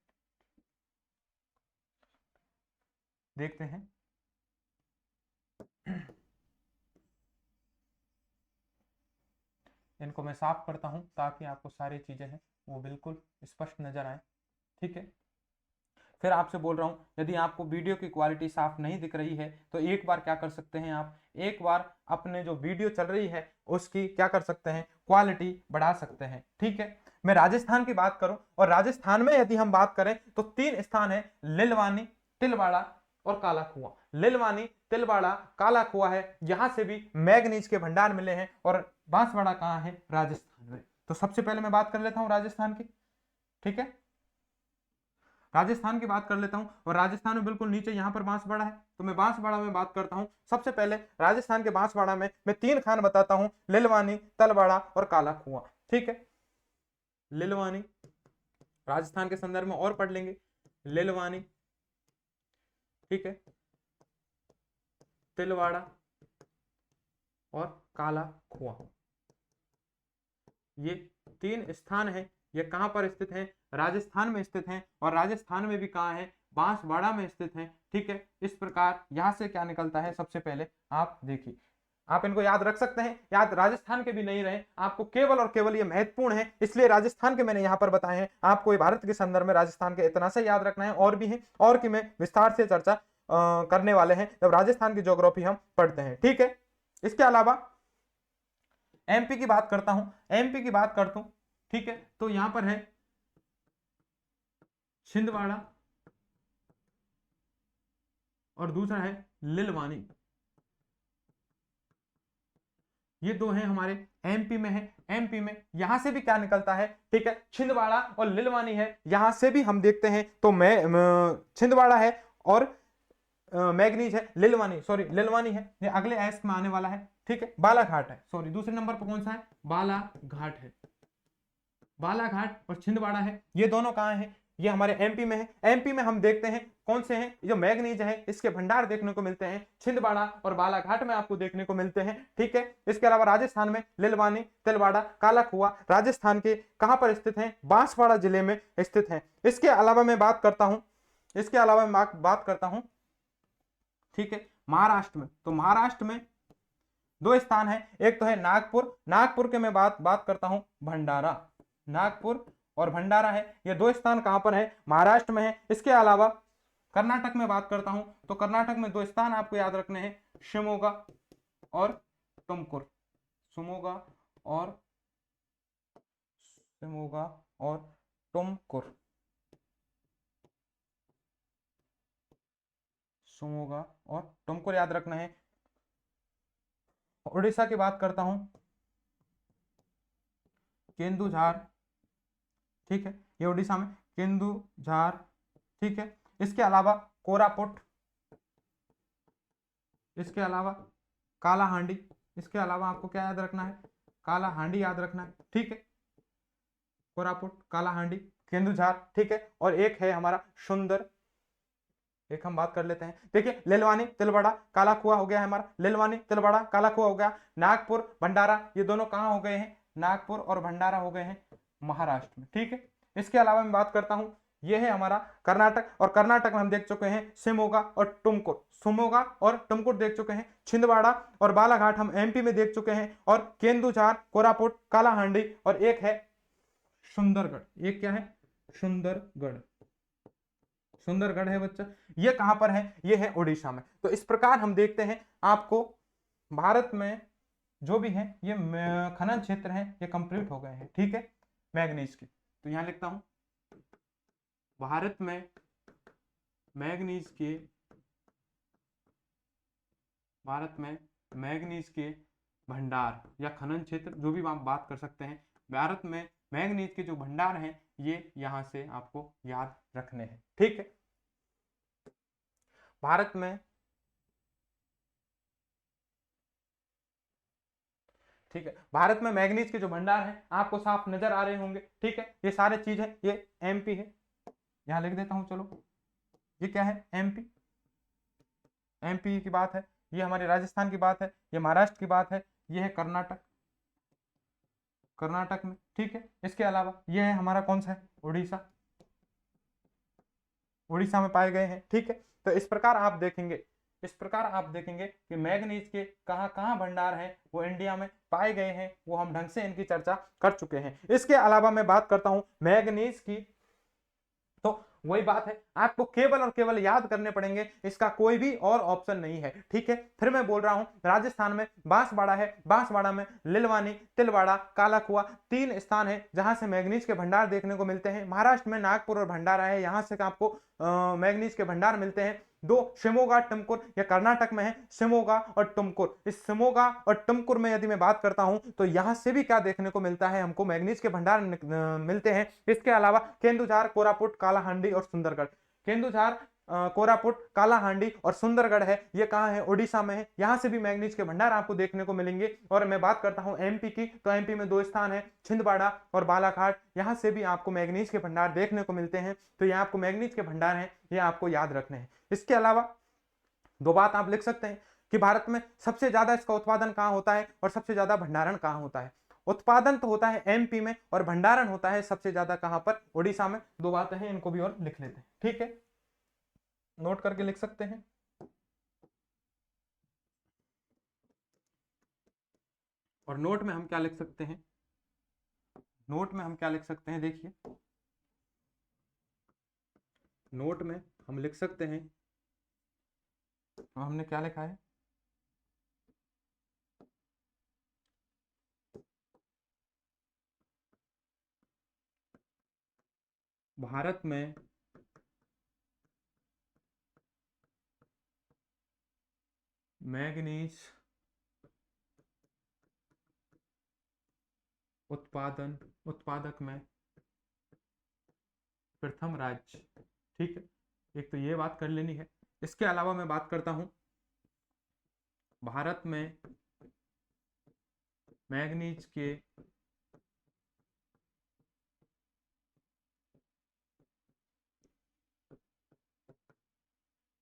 देखते हैं। इनको मैं साफ करता हूं ताकि आपको सारी चीजें हैं वो बिल्कुल स्पष्ट नजर आए, ठीक है। फिर आपसे बोल रहा हूं यदि आपको वीडियो की क्वालिटी साफ नहीं दिख रही है तो एक बार क्या कर सकते हैं आप, एक बार अपने जो वीडियो चल रही है उसकी क्या कर सकते हैं, क्वालिटी बढ़ा सकते हैं, ठीक है। मैं राजस्थान की बात करूं, और राजस्थान में यदि हम बात करें तो 3 स्थान है, लिलवानी, तिलवाड़ा और काला कुआं। लिलवानी, तिलवाड़ा, काला कुआं है, यहां से भी मैग्नीज के भंडार मिले हैं, और बांसवाड़ा कहां है, राजस्थान में। तो सबसे पहले मैं बात कर लेता हूं राजस्थान की, ठीक है, राजस्थान की बात कर लेता हूं, और राजस्थान में बिल्कुल नीचे यहां पर बांसवाड़ा है, तो मैं बांसवाड़ा में बात करता हूं। सबसे पहले राजस्थान के बांसवाड़ा में मैं 3 खान बताता हूं, लिलवानी, तलवाड़ा और काला कुआं, ठीक है। लिलवानी, राजस्थान के संदर्भ में और पढ़ लेंगे, लिलवानी, ठीक है, तिलवाड़ा और काला कुआं, ये 3 स्थान है, ये कहां पर स्थित है, राजस्थान में स्थित है, और राजस्थान में भी कहां है, बांसवाड़ा में स्थित है, ठीक है। इस प्रकार यहां से क्या निकलता है, सबसे पहले आप देखिए, आप इनको याद रख सकते हैं, याद राजस्थान के भी नहीं रहे, आपको केवल और केवल ये महत्वपूर्ण है इसलिए राजस्थान के मैंने यहां पर बताए हैं, आपको भारत के संदर्भ में राजस्थान के इतना से याद रखना है, और भी है, और की मैं विस्तार से चर्चा करने वाले हैं जब राजस्थान की ज्योग्राफी हम पढ़ते हैं, ठीक है। इसके अलावा एमपी की बात करता हूं, एमपी की बात करता हूं, ठीक है, तो यहां पर है छिंदवाड़ा और दूसरा है लिलवानी, ये 2 हैं हमारे एमपी में है। एमपी में यहां से भी क्या निकलता है, ठीक है, छिंदवाड़ा और लिलवानी है, यहां से भी हम देखते हैं तो मैं छिंदवाड़ा है और मैग्नीज है, लिलवानी, सॉरी लिलवानी है, ये अगले एस में आने वाला है, ठीक है। बालाघाट है, सॉरी दूसरे नंबर पर कौन सा है, बालाघाट है। बालाघाट और छिंदवाड़ा है, ये दोनों कहां हैं, ये हमारे एमपी में है। एमपी में हम देखते हैं कौन से हैं, जो मैग्नीज है इसके भंडार देखने को मिलते हैं छिंदवाड़ा और बालाघाट में आपको देखने को मिलते हैं, ठीक है। इसके अलावा राजस्थान में लिलवानी, तिलवाड़ा, कालाकुआ राजस्थान के कहां पर स्थित हैं, बांसवाड़ा जिले में स्थित हैं। इसके अलावा मैं बात करता हूं, इसके अलावा मैं बात करता हूं, ठीक है, महाराष्ट्र में। तो महाराष्ट्र में दो स्थान है, एक तो है नागपुर, नागपुर के मैं बात करता हूं भंडारा, नागपुर और भंडारा है, ये दो स्थान कहां पर है, महाराष्ट्र में है। इसके अलावा कर्नाटक में बात करता हूं तो कर्नाटक में दो स्थान आपको याद रखने हैं, शिमोगा और तुमकुर, शिमोगा और शिमोगा और तुमकुर, शिमोगा और तुमकुर याद रखना है। उड़ीसा की बात करता हूं, केंदुझार, ठीक है, ये उड़ीसा में केंदुझार, ठीक है। इसके अलावा कोरापुट, इसके अलावा कालाहांडी, इसके अलावा आपको क्या याद रखना है, कालाहांडी याद रखना है, ठीक है। कोरापुट, कालाहांडी, केंदुझार, ठीक है। और एक है हमारा सुंदर, एक हम बात कर लेते हैं, देखिए लिलवानी, तिलवाड़ा, कालाकुआ हो गया है हमारा, लिलवानी, तिलवाड़ा, कालाकुआ हो गया। नागपुर, भंडारा, ये दोनों कहां हो गए हैं, नागपुर और भंडारा हो गए हैं महाराष्ट्र में, ठीक है। इसके अलावा मैं बात करता हूं, ये है हमारा कर्नाटक, और कर्नाटक में हम देख चुके हैं शिमोगा और तुमकुर, शिमोगा और तुमकुर देख चुके हैं। छिंदवाड़ा और बालाघाट हम एमपी में देख चुके हैं, और केंदुझार, कोरापुट, कालाहांडी, और एक है सुंदरगढ़, एक क्या है, सुंदरगढ़, सुंदरगढ़ है बच्चा, ये कहां पर है, ये है उड़ीसा में। तो इस प्रकार हम देखते हैं आपको भारत में जो भी है ये खनन क्षेत्र है ये कंप्लीट हो गए हैं, ठीक है, मैग्नीज के। तो यहां लिखता हूं भारत में मैग्नीज के, भारत में मैग्नीज के भंडार या खनन क्षेत्र जो भी आप बात कर सकते हैं, भारत में मैग्नीज के जो भंडार हैं ये यहां से आपको याद रखने हैं, ठीक है। भारत में, ठीक है, भारत में मैग्नीज के जो भंडार हैं आपको साफ नजर आ रहे होंगे, ठीक है। ये सारे चीज है, ये एमपी है, यहां लिख देता हूं, चलो ये क्या है, एमपी, एमपी की बात है, ये हमारे राजस्थान की बात है, ये महाराष्ट्र की बात है, ये है कर्नाटक, कर्नाटक में, ठीक है। इसके अलावा ये है हमारा कौन सा है, उड़ीसा, उड़ीसा में पाए गए हैं, ठीक है। तो इस प्रकार आप देखेंगे, इस प्रकार आप देखेंगे कि मैग्नीज के कहां कहां भंडार हैं वो इंडिया में पाए गए हैं, वो हम ढंग से इनकी चर्चा कर चुके हैं। इसके अलावा मैं बात करता हूं मैग्नीज की, तो वही बात है, आपको केवल और केवल याद करने पड़ेंगे, इसका कोई भी और ऑप्शन नहीं है, ठीक है। फिर मैं बोल रहा हूं राजस्थान में बांसवाड़ा है, बांसवाड़ा में लिलवानी, तिलवाड़ा, कालाकुआ तीन स्थान है जहां से मैग्नीज के भंडार देखने को मिलते हैं। महाराष्ट्र में नागपुर और भंडारा है, यहां से आपको मैग्नीज के भंडार मिलते हैं। दो शिमोगा, तुमकुर, या कर्नाटक में है शिमोगा और तुमकुर। इस शिमोगा और तुमकुर में यदि मैं बात करता हूं तो यहां से भी क्या देखने को मिलता है, हमको मैग्नीज के भंडार मिलते हैं। इसके अलावा केंदुझार, कोरापुट, कालाहांडी और सुंदरगढ़, केंदुझार, कोरापुट, कालाहांडी और सुंदरगढ़ है, ये कहां है, उड़ीसा में है, यहां से भी मैग्नीज के भंडार आपको देखने को मिलेंगे। और मैं बात करता हूं एमपी की, तो एमपी में दो स्थान है, छिंदवाड़ा और बालाघाट, यहां से भी आपको मैग्नीज के भंडार देखने को मिलते हैं। तो ये आपको मैग्नीज के भंडार हैं, ये आपको याद रखने हैं। इसके अलावा दो बात आप लिख सकते हैं कि भारत में सबसे ज्यादा इसका उत्पादन कहां होता है और सबसे ज्यादा भंडारण कहां होता है। उत्पादन तो होता है एमपी में और भंडारण होता है सबसे ज्यादा कहां पर, उड़ीसा में। दो बातें हैं, इनको भी और लिख लेते हैं, ठीक है, नोट करके लिख सकते हैं। और नोट में हम क्या लिख सकते हैं, नोट में हम क्या लिख सकते हैं, देखिए नोट में हम लिख सकते हैं, हमने क्या लिखा है, भारत में मैग्नीज उत्पादक में प्रथम राज्य। ठीक है, एक तो ये बात कर लेनी है। इसके अलावा मैं बात करता हूं भारत में मैंगनीज के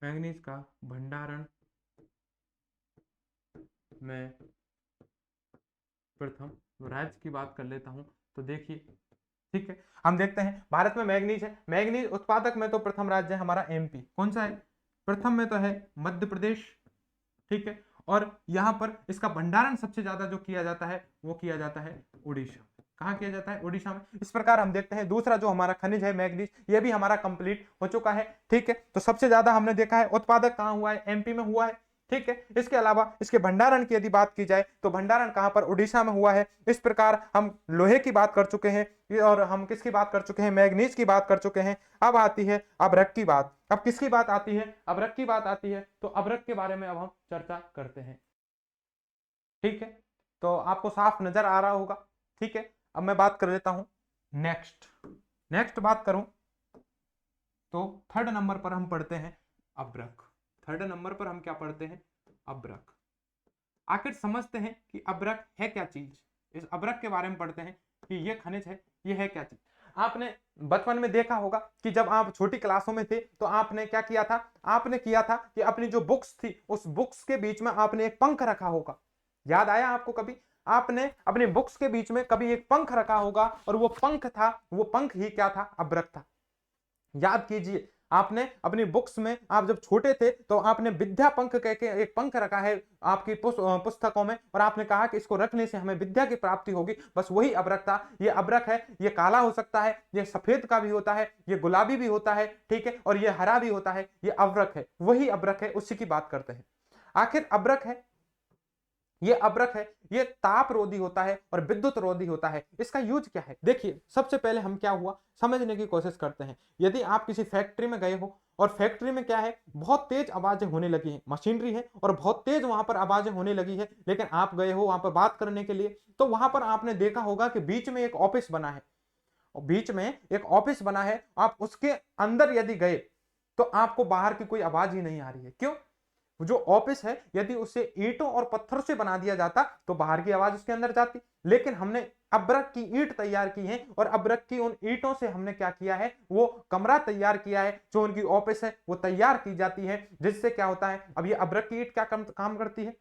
मैंगनीज का भंडारण में प्रथम राज्य की बात कर लेता हूं। तो देखिए, ठीक है, हम देखते हैं भारत में मैंगनीज है, मैंगनीज उत्पादक में तो प्रथम राज्य है हमारा एमपी। कौन सा है? प्रथम में तो है मध्य प्रदेश। ठीक है, और यहां पर इसका भंडारण सबसे ज्यादा जो किया जाता है वो किया जाता है उड़ीसा। कहां किया जाता है? उड़ीसा में। इस प्रकार हम देखते हैं दूसरा जो हमारा खनिज है मैंगनीज, ये भी हमारा कंप्लीट हो चुका है। ठीक है, तो सबसे ज्यादा हमने देखा है उत्पादक कहां हुआ है? एमपी में हुआ है। ठीक है, इसके अलावा इसके भंडारण की यदि बात की जाए तो भंडारण कहां पर? उड़ीसा में हुआ है। इस प्रकार हम लोहे की बात कर चुके हैं और हम किसकी बात कर चुके हैं? मैंगनीज की बात कर चुके हैं। अब आती है अभ्रक की बात। अब किसकी बात आती है? अभ्रक की बात आती है। तो अभ्रक के बारे में अब हम चर्चा करते हैं। ठीक है, तो आपको साफ नजर आ रहा होगा। ठीक है, अब मैं बात कर लेता हूं नेक्स्ट बात करूं तो थर्ड नंबर पर हम पढ़ते हैं अभ्रक। थर्ड नंबर पर हम क्या पढ़ते हैं? अभ्रक। आखिर समझते हैं कि अभ्रक है क्या चीज। इस अभ्रक के बारे में पढ़ते हैं कि ये खनिज है, ये है क्या चीज। आपने बचपन में देखा होगा कि जब आप छोटी क्लासों में थे तो आपने क्या किया था? आपने किया था कि अपनी जो बुक्स थी उस बुक्स के बीच में आपने एक पंख रखा होगा। याद आया आपको कभी? आपने अपनी बुक्स के बीच में कभी एक पंख रखा होगा और वो पंख था, वो पंख ही क्या था? अभ्रक था। याद कीजिए, आपने अपनी बुक्स में, आप जब छोटे थे तो आपने विद्या पंख कह के एक पंख रखा है आपकी पुस्तकों में, और आपने कहा कि इसको रखने से हमें विद्या की प्राप्ति होगी। बस वही अभ्रक था। ये अभ्रक है, ये काला हो सकता है, ये सफेद का भी होता है, ये गुलाबी भी होता है, ठीक है, और ये हरा भी होता है। ये अभ्रक है, वही अभ्रक है, उसी की बात करते हैं। आखिर अभ्रक है, ये अभ्रक है, ये ताप रोधी होता है और विद्युत रोधी होता है। इसका यूज क्या है? देखिए, सबसे पहले हम क्या हुआ समझने की कोशिश करते हैं। यदि आप किसी फैक्ट्री में गए हो और फैक्ट्री में क्या है, बहुत तेज आवाजें होने लगी हैं, मशीनरी है और बहुत तेज वहां पर आवाजें होने लगी है, लेकिन आप गए हो वहां पर बात करने के लिए, तो वहां पर आपने देखा होगा कि बीच में एक ऑफिस बना है, और बीच में एक ऑफिस बना है। आप उसके अंदर यदि गए तो आपको बाहर की कोई आवाज ही नहीं आ रही है। क्यों? जो ऑफिस है यदि उसे ईंटों और पत्थर से बना दिया जाता तो बाहर की आवाज उसके अंदर जाती, लेकिन हमने अभ्रक की ईंट तैयार की है और अभ्रक की उन ईंटों से हमने क्या किया है? वो कमरा तैयार किया है, जो उनकी ऑफिस है वो तैयार की जाती है। जिससे क्या होता है, अब ये अभ्रक की ईंट क्या काम करती है?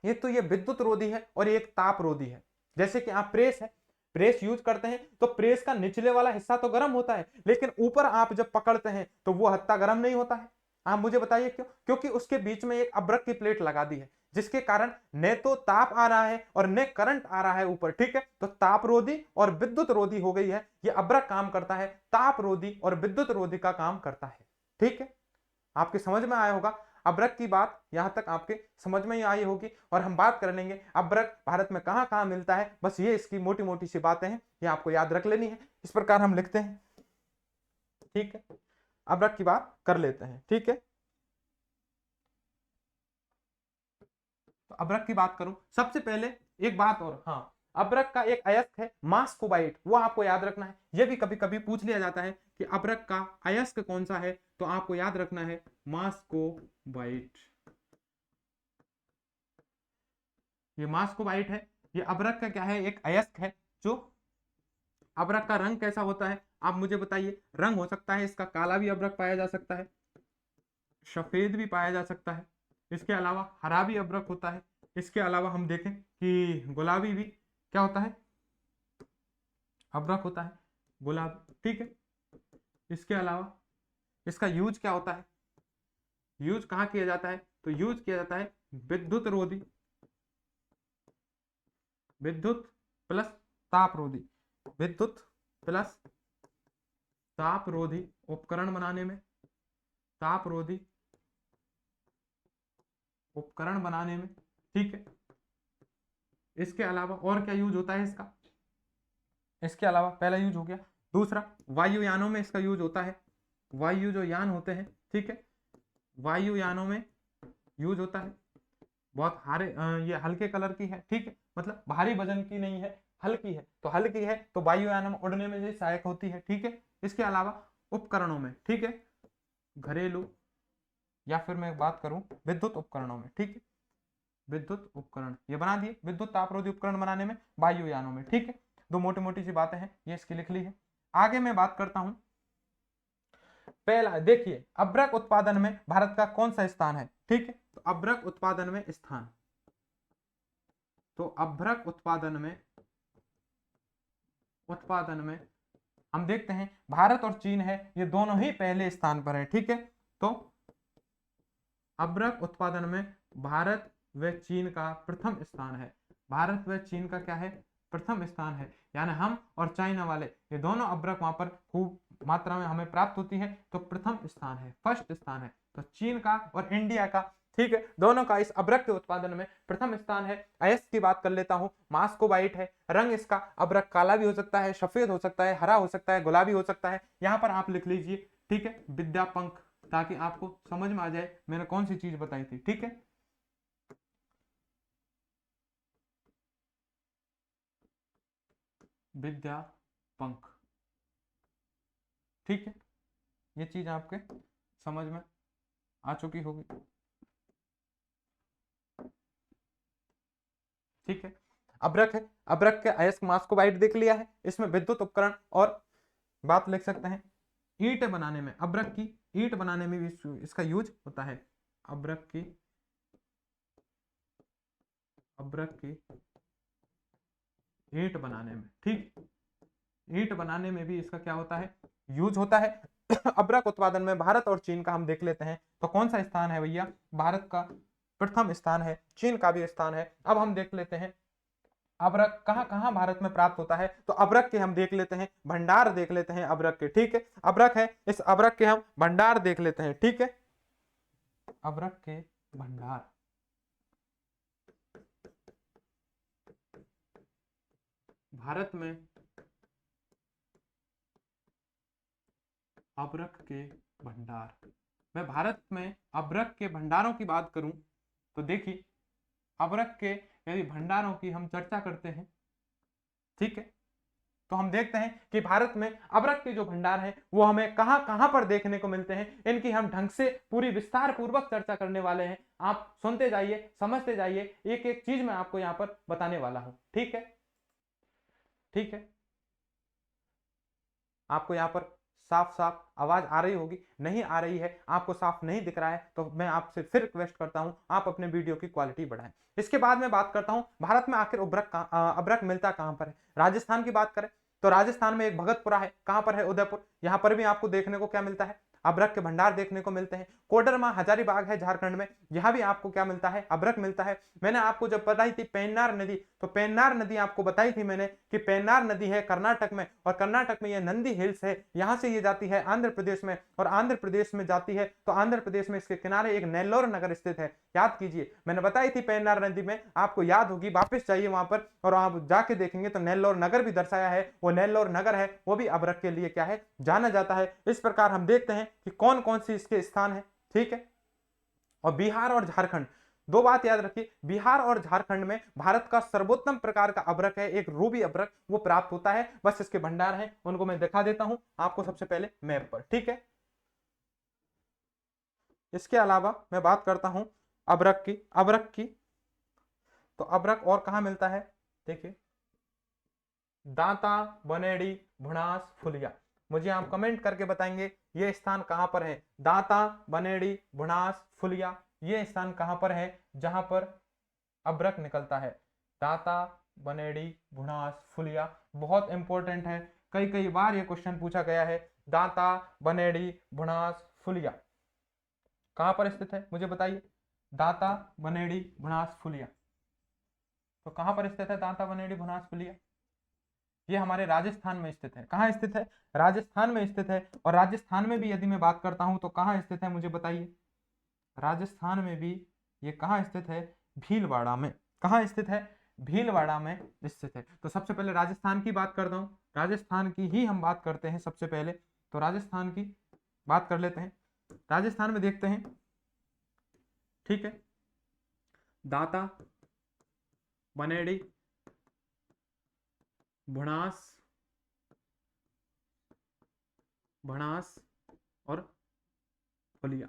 एक तो ये विद्युत रोधी है और एक ताप रोधी है। जैसे कि आप प्रेस है, प्रेस यूज करते हैं तो प्रेस का निचले वाला हिस्सा तो गर्म होता है, लेकिन ऊपर आप जब पकड़ते हैं तो वो हत्ता गर्म नहीं होता है। आप मुझे बताइए क्यों? क्योंकि उसके बीच में एक अभ्रक की प्लेट लगा दी है, जिसके कारण न तो ताप आ रहा है और न करंट आ रहा है ऊपर। ठीक है, तो ताप रोधी और विद्युत रोधी हो गई है। ये अभ्रक काम करता है, ताप रोधी और विद्युत रोधी का काम करता है। ठीक है, आपके समझ में आया होगा। अभ्रक की बात यहां तक आपके समझ में ही आई होगी, और हम बात कर लेंगे अभ्रक भारत में कहां कहां मिलता है। बस ये इसकी मोटी मोटी सी बातें हैं, ये आपको याद रख लेनी है। इस प्रकार हम लिखते हैं। ठीक है, अभ्रक की बात कर लेते हैं। ठीक है, तो अभ्रक की बात करूं सबसे पहले एक बात और, हाँ, अभ्रक का एक अयस्क है मास्कोबाइट, वो आपको याद रखना है। यह भी कभी कभी पूछ लिया जाता है कि अभ्रक का अयस्क कौन सा है, तो आपको याद रखना है मास्कोबाइट। ये मास्कोबाइट है, ये अभ्रक का क्या है? एक अयस्क है। जो अभ्रक का रंग कैसा होता है आप मुझे बताइए? रंग हो सकता है इसका काला भी अभ्रक पाया जा सकता है, सफेद भी पाया जा सकता है, इसके अलावा हरा भी अभ्रक होता है, इसके अलावा हम देखें कि गुलाबी भी क्या होता है? अभ्रक होता है, गुलाबी। ठीक है, इसके अलावा इसका यूज क्या होता है? यूज कहाँ किया जाता है? तो यूज किया जाता है विद्युत रोधी, विद्युत प्लस ताप रोधी, विद्युत प्लस ताप रोधी उपकरण बनाने में, ताप रोधी उपकरण बनाने में। ठीक है, इसके अलावा और क्या यूज होता है इसका? इसके अलावा पहला यूज हो गया। दूसरा, वायुयानों में इसका यूज होता है। वायु जो यान होते हैं, ठीक है, वायुयानों में यूज होता है। बहुत ये हल्के कलर की है, ठीक है, मतलब भारी वजन की नहीं है, हल्की है, तो हल्की है तो वायुयान में उड़ने में भी सहायक होती है, ठीक है। इसके अलावा उपकरणों में, ठीक है, घरेलू या फिर मैं बात करूं विद्युत उपकरणों में, ठीक है, विद्युत उपकरण ये बना दिए, विद्युत तापरोधी उपकरण बनाने में वायुयानों में, ठीक है। दो मोटी मोटी सी बातें हैं, ये इसकी लिख ली है। आगे मैं बात करता हूं, पहला देखिए अभ्रक उत्पादन में भारत का कौन सा स्थान है, ठीक है। तो अभ्रक उत्पादन में स्थान, तो अभ्रक उत्पादन में हम देखते हैं भारत और चीन है, ये दोनों ही पहले स्थान पर है, ठीक है। तो अभ्रक उत्पादन में भारत व चीन का प्रथम स्थान है, भारत व चीन का क्या है, प्रथम स्थान है। यानी हम और चाइना वाले ये दोनों अभ्रक वहां पर खूब मात्रा में हमें प्राप्त होती है, तो प्रथम स्थान है, फर्स्ट स्थान है। तो चीन का और इंडिया का, ठीक है, दोनों का इस अभ्रक के उत्पादन में प्रथम स्थान है। अयस्क की बात कर लेता हूं, मास्को व्हाइट है, रंग इसका अभ्रक काला भी हो सकता है, सफेद हो सकता है, हरा हो सकता है, गुलाबी हो सकता है। यहां पर आप लिख लीजिए, ठीक है, विद्यापंख, ताकि आपको समझ में आ जाए मैंने कौन सी चीज बताई थी, ठीक है। विद्यापंख, ठीक है, ये चीज आपके समझ में आ चुकी होगी, ठीक है। अभ्रक है, अभ्रक के अयस्क मास्को व्हाइट देख लिया है, इसमें विद्युत उपकरण और बात लिख सकते हैं ईंट बनाने में, अभ्रक की ईंट बनाने में भी इसका यूज होता है। अभ्रक की ईंट बनाने में, ठीक, ईंट बनाने में भी इसका क्या होता है, यूज होता है। अभ्रक उत्पादन में भारत और चीन का हम देख लेते हैं, तो कौन सा स्थान है भैया, भारत का प्रथम स्थान है, चीन का भी स्थान है। अब हम देख लेते हैं अभ्रक कहां कहां भारत में प्राप्त होता है, तो अभ्रक के हम देख लेते हैं भंडार देख लेते हैं अभ्रक के, ठीक है। अभ्रक है, इस अभ्रक के हम भंडार देख लेते हैं, ठीक है, अभ्रक के भंडार, भारत में अभ्रक के भंडार, मैं भारत में अभ्रक के भंडारों की बात करूं तो देखिए अभ्रक के यदि भंडारों की हम चर्चा करते हैं, ठीक है, तो हम देखते हैं कि भारत में अभ्रक के जो भंडार हैं वो हमें कहां कहां पर देखने को मिलते हैं, इनकी हम ढंग से पूरी विस्तार पूर्वक चर्चा करने वाले हैं। आप सुनते जाइए, समझते जाइए, एक एक चीज मैं आपको यहां पर बताने वाला हूं, ठीक है, ठीक है। आपको यहां पर साफ साफ आवाज आ रही होगी, नहीं आ रही है, आपको साफ नहीं दिख रहा है, तो मैं आपसे फिर रिक्वेस्ट करता हूं आप अपने वीडियो की क्वालिटी बढ़ाएं। इसके बाद मैं बात करता हूं भारत में आखिर अभ्रक मिलता कहां पर है। राजस्थान की बात करें तो राजस्थान में एक भगतपुरा है, कहां पर है, उदयपुर, यहां पर भी आपको देखने को क्या मिलता है, अभ्रक के भंडार देखने को मिलते हैं। कोडरमा हजारीबाग है झारखंड में, यहां भी आपको क्या मिलता है, अभ्रक मिलता है। मैंने आपको जब बताई थी पेन्नार नदी, तो पेन्नार नदी आपको बताई थी मैंने कि पेन्नार नदी है कर्नाटक में, और कर्नाटक में ये नंदी हिल्स है, यहां से ये जाती है आंध्र प्रदेश में, और आंध्र प्रदेश में जाती है तो आंध्र प्रदेश में इसके किनारे एक नेल्लोर नगर स्थित है, याद कीजिए, मैंने बताई थी पेन्नार नदी में, आपको याद होगी, वापस जाइए वहां पर और आप जाके देखेंगे तो नेल्लोर नगर भी दर्शाया है, वो नेल्लोर नगर है, वो भी अभ्रक के लिए क्या है, जाना जाता है। इस प्रकार हम देखते हैं कि कौन कौन सी इसके स्थान है, ठीक है। और बिहार और झारखंड, दो बात याद रखिए, बिहार और झारखंड में भारत का सर्वोत्तम प्रकार का अभ्रक है, एक रूबी अभ्रक, वो प्राप्त होता है। बस इसके भंडार हैं, उनको मैं दिखा देता हूं आपको सबसे पहले मैप पर, ठीक है। इसके अलावा मैं बात करता हूं अभ्रक की, तो अभ्रक और कहां मिलता है, देखिए दांता, बनेड़ी, भुनास, फुलिया, मुझे आप कमेंट करके बताएंगे ये स्थान कहां पर है, दांता, बनेड़ी, भुनास, फुलिया, ये स्थान कहां पर है जहां पर अभ्रक निकलता है। दांता, बनेड़ी, भुनास, फुलिया, बहुत इंपॉर्टेंट है, कई कई बार ये क्वेश्चन पूछा गया है। दांता, बनेड़ी, भुनास, फुलिया कहां पर स्थित है, मुझे बताइए, दांता, बनेड़ी, भुनास, फुलिया, तो कहां पर स्थित है दांता, बनेड़ी, भुनास, फुलिया, ये हमारे राजस्थान में स्थित है। कहाँ स्थित है, राजस्थान में स्थित है। और राजस्थान में भी यदि मैं बात करता हूं तो कहाँ स्थित है, मुझे बताइए, राजस्थान में भी ये कहाँ स्थित है, भीलवाड़ा में, कहाँ स्थित है, भीलवाड़ा में स्थित है। तो सबसे पहले राजस्थान की बात करता हूं, राजस्थान की ही हम बात करते हैं सबसे पहले, तो राजस्थान की बात कर लेते हैं। राजस्थान में देखते हैं, ठीक है, दांता, बनेड़ी, भ्रणास, भ्रणास और फुलिया।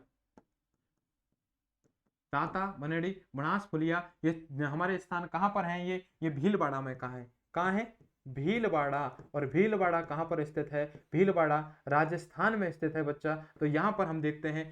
दांता, बनेड़ी, भ्रणास, फुलिया, ये हमारे स्थान कहाँ पर हैं? ये भीलवाड़ा में कहाँ है? कहाँ है? भीलवाड़ा। और भीलवाड़ा कहाँ पर स्थित है? भीलवाड़ा राजस्थान में स्थित है बच्चा। तो यहाँ पर हम देखते हैं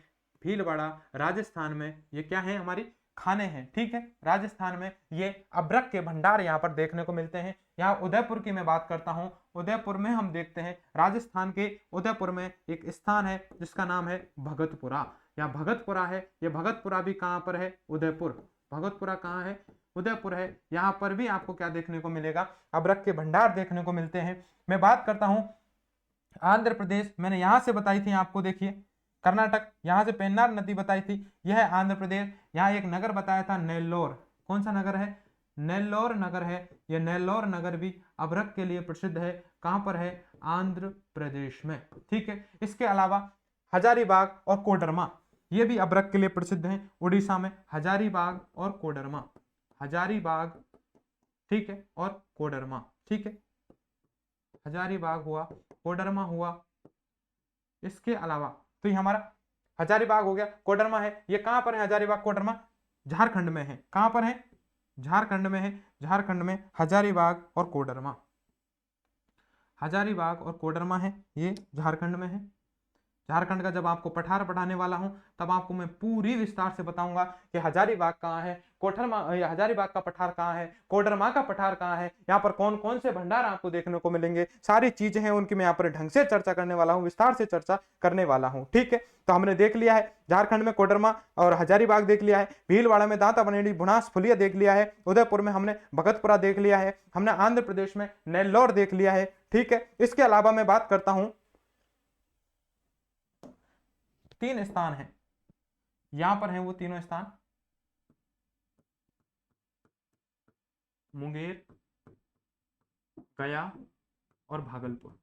भीलवाड़ा राजस्थान में, ये क्या है? हमारी खाने हैं, ठीक है। राजस्थान में ये अभ्रक के भंडार यहाँ पर देखने को मिलते हैं। यहाँ उदयपुर की मैं बात करता हूँ, उदयपुर में हम देखते हैं, राजस्थान के उदयपुर में एक स्थान है जिसका नाम है भगतपुरा। यहाँ भगतपुरा है, ये भगतपुरा भी कहाँ पर है? उदयपुर। भगतपुरा कहाँ है? उदयपुर है। यहाँ पर भी आपको क्या देखने को मिलेगा? अभ्रक के भंडार देखने को मिलते हैं। मैं बात करता हूँ आंध्र प्रदेश, मैंने यहां से बताई थी आपको, देखिए कर्नाटक, यहां से पेन्नार नदी बताई थी, यह है आंध्र प्रदेश। यहाँ एक नगर बताया था नेल्लोर, कौन सा नगर है? नेल्लोर नगर है। यह नेल्लोर नगर भी अभ्रक के लिए प्रसिद्ध है। कहां पर है? आंध्र प्रदेश में, ठीक है। इसके अलावा हजारीबाग और कोडरमा, ये भी अभ्रक के लिए प्रसिद्ध है। उड़ीसा में हजारीबाग और कोडरमा, हजारीबाग, ठीक है, और कोडरमा, ठीक है। हजारीबाग हुआ, कोडरमा हुआ। इसके अलावा तो ये हमारा हजारीबाग हो गया, कोडरमा है। ये कहां पर है? हजारीबाग, कोडरमा झारखंड में है। कहां पर है? झारखंड में है। झारखंड में हजारीबाग और कोडरमा, हजारीबाग और कोडरमा है, ये झारखंड में है। झारखंड का जब आपको पठार पढ़ाने वाला हूं तब आपको मैं पूरी विस्तार से बताऊंगा कि हजारीबाग कहाँ है, कोठरमा, हजारीबाग का पठार कहाँ है, कोडरमा का पठार कहाँ है, यहाँ पर कौन कौन से भंडार आपको देखने को मिलेंगे, सारी चीजें हैं उनकी मैं यहाँ पर ढंग से चर्चा करने वाला हूँ, विस्तार से चर्चा करने वाला हूँ, ठीक है। तो हमने देख लिया है झारखंड में कोडरमा और हजारीबाग देख लिया है, भीलवाड़ा में दांता बनेड़ी, भुनास, फुलिया देख लिया है, उदयपुर में हमने भगतपुरा देख लिया है, हमने आंध्र प्रदेश में नेल्लोर देख लिया है, ठीक है। इसके अलावा मैं बात करता हूं, 3 स्थान हैं यहां पर हैं, वो तीनों स्थान मुंगेर, गया और भागलपुर।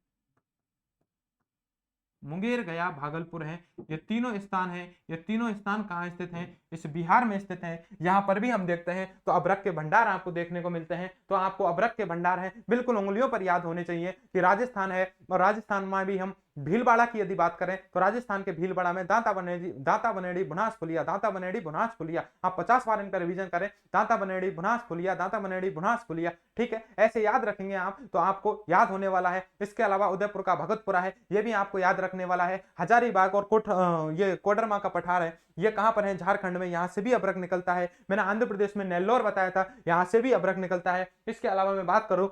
मुंगेर, गया, भागलपुर हैं, ये तीनों स्थान हैं। ये तीनों स्थान कहाँ स्थित हैं? इस बिहार में स्थित हैं। यहाँ पर भी हम देखते हैं तो अभ्रक के भंडार आपको देखने को मिलते हैं। तो आपको अभ्रक के भंडार हैं बिल्कुल उंगलियों पर याद होने चाहिए कि राजस्थान है, और राजस्थान में भी हम भीलवाड़ा की यदि बात करें तो राजस्थान के भीलवाड़ा में दांता बनेड़ी, भुनास, फुलिया, दांता बनेड़ी, भुनास, फुलिया। आप 50 बार इनका रिवीजन करें, दांता बनेड़ी, भुनास, फुलिया, दांता बनेड़ी, भुनास, फुलिया, ठीक है। ऐसे याद रखेंगे आप तो आपको याद होने वाला है। इसके अलावा उदयपुर का भगतपुरा है, यह भी आपको याद रखने वाला है। हजारीबाग और ये कोडरमा का पठार है, ये कहां पर है? झारखंड में, यहां से भी अभ्रक निकलता है। मैंने आंध्र प्रदेश में नेल्लोर बताया था, यहां से भी अभ्रक निकलता है। इसके अलावा मैं बात करूं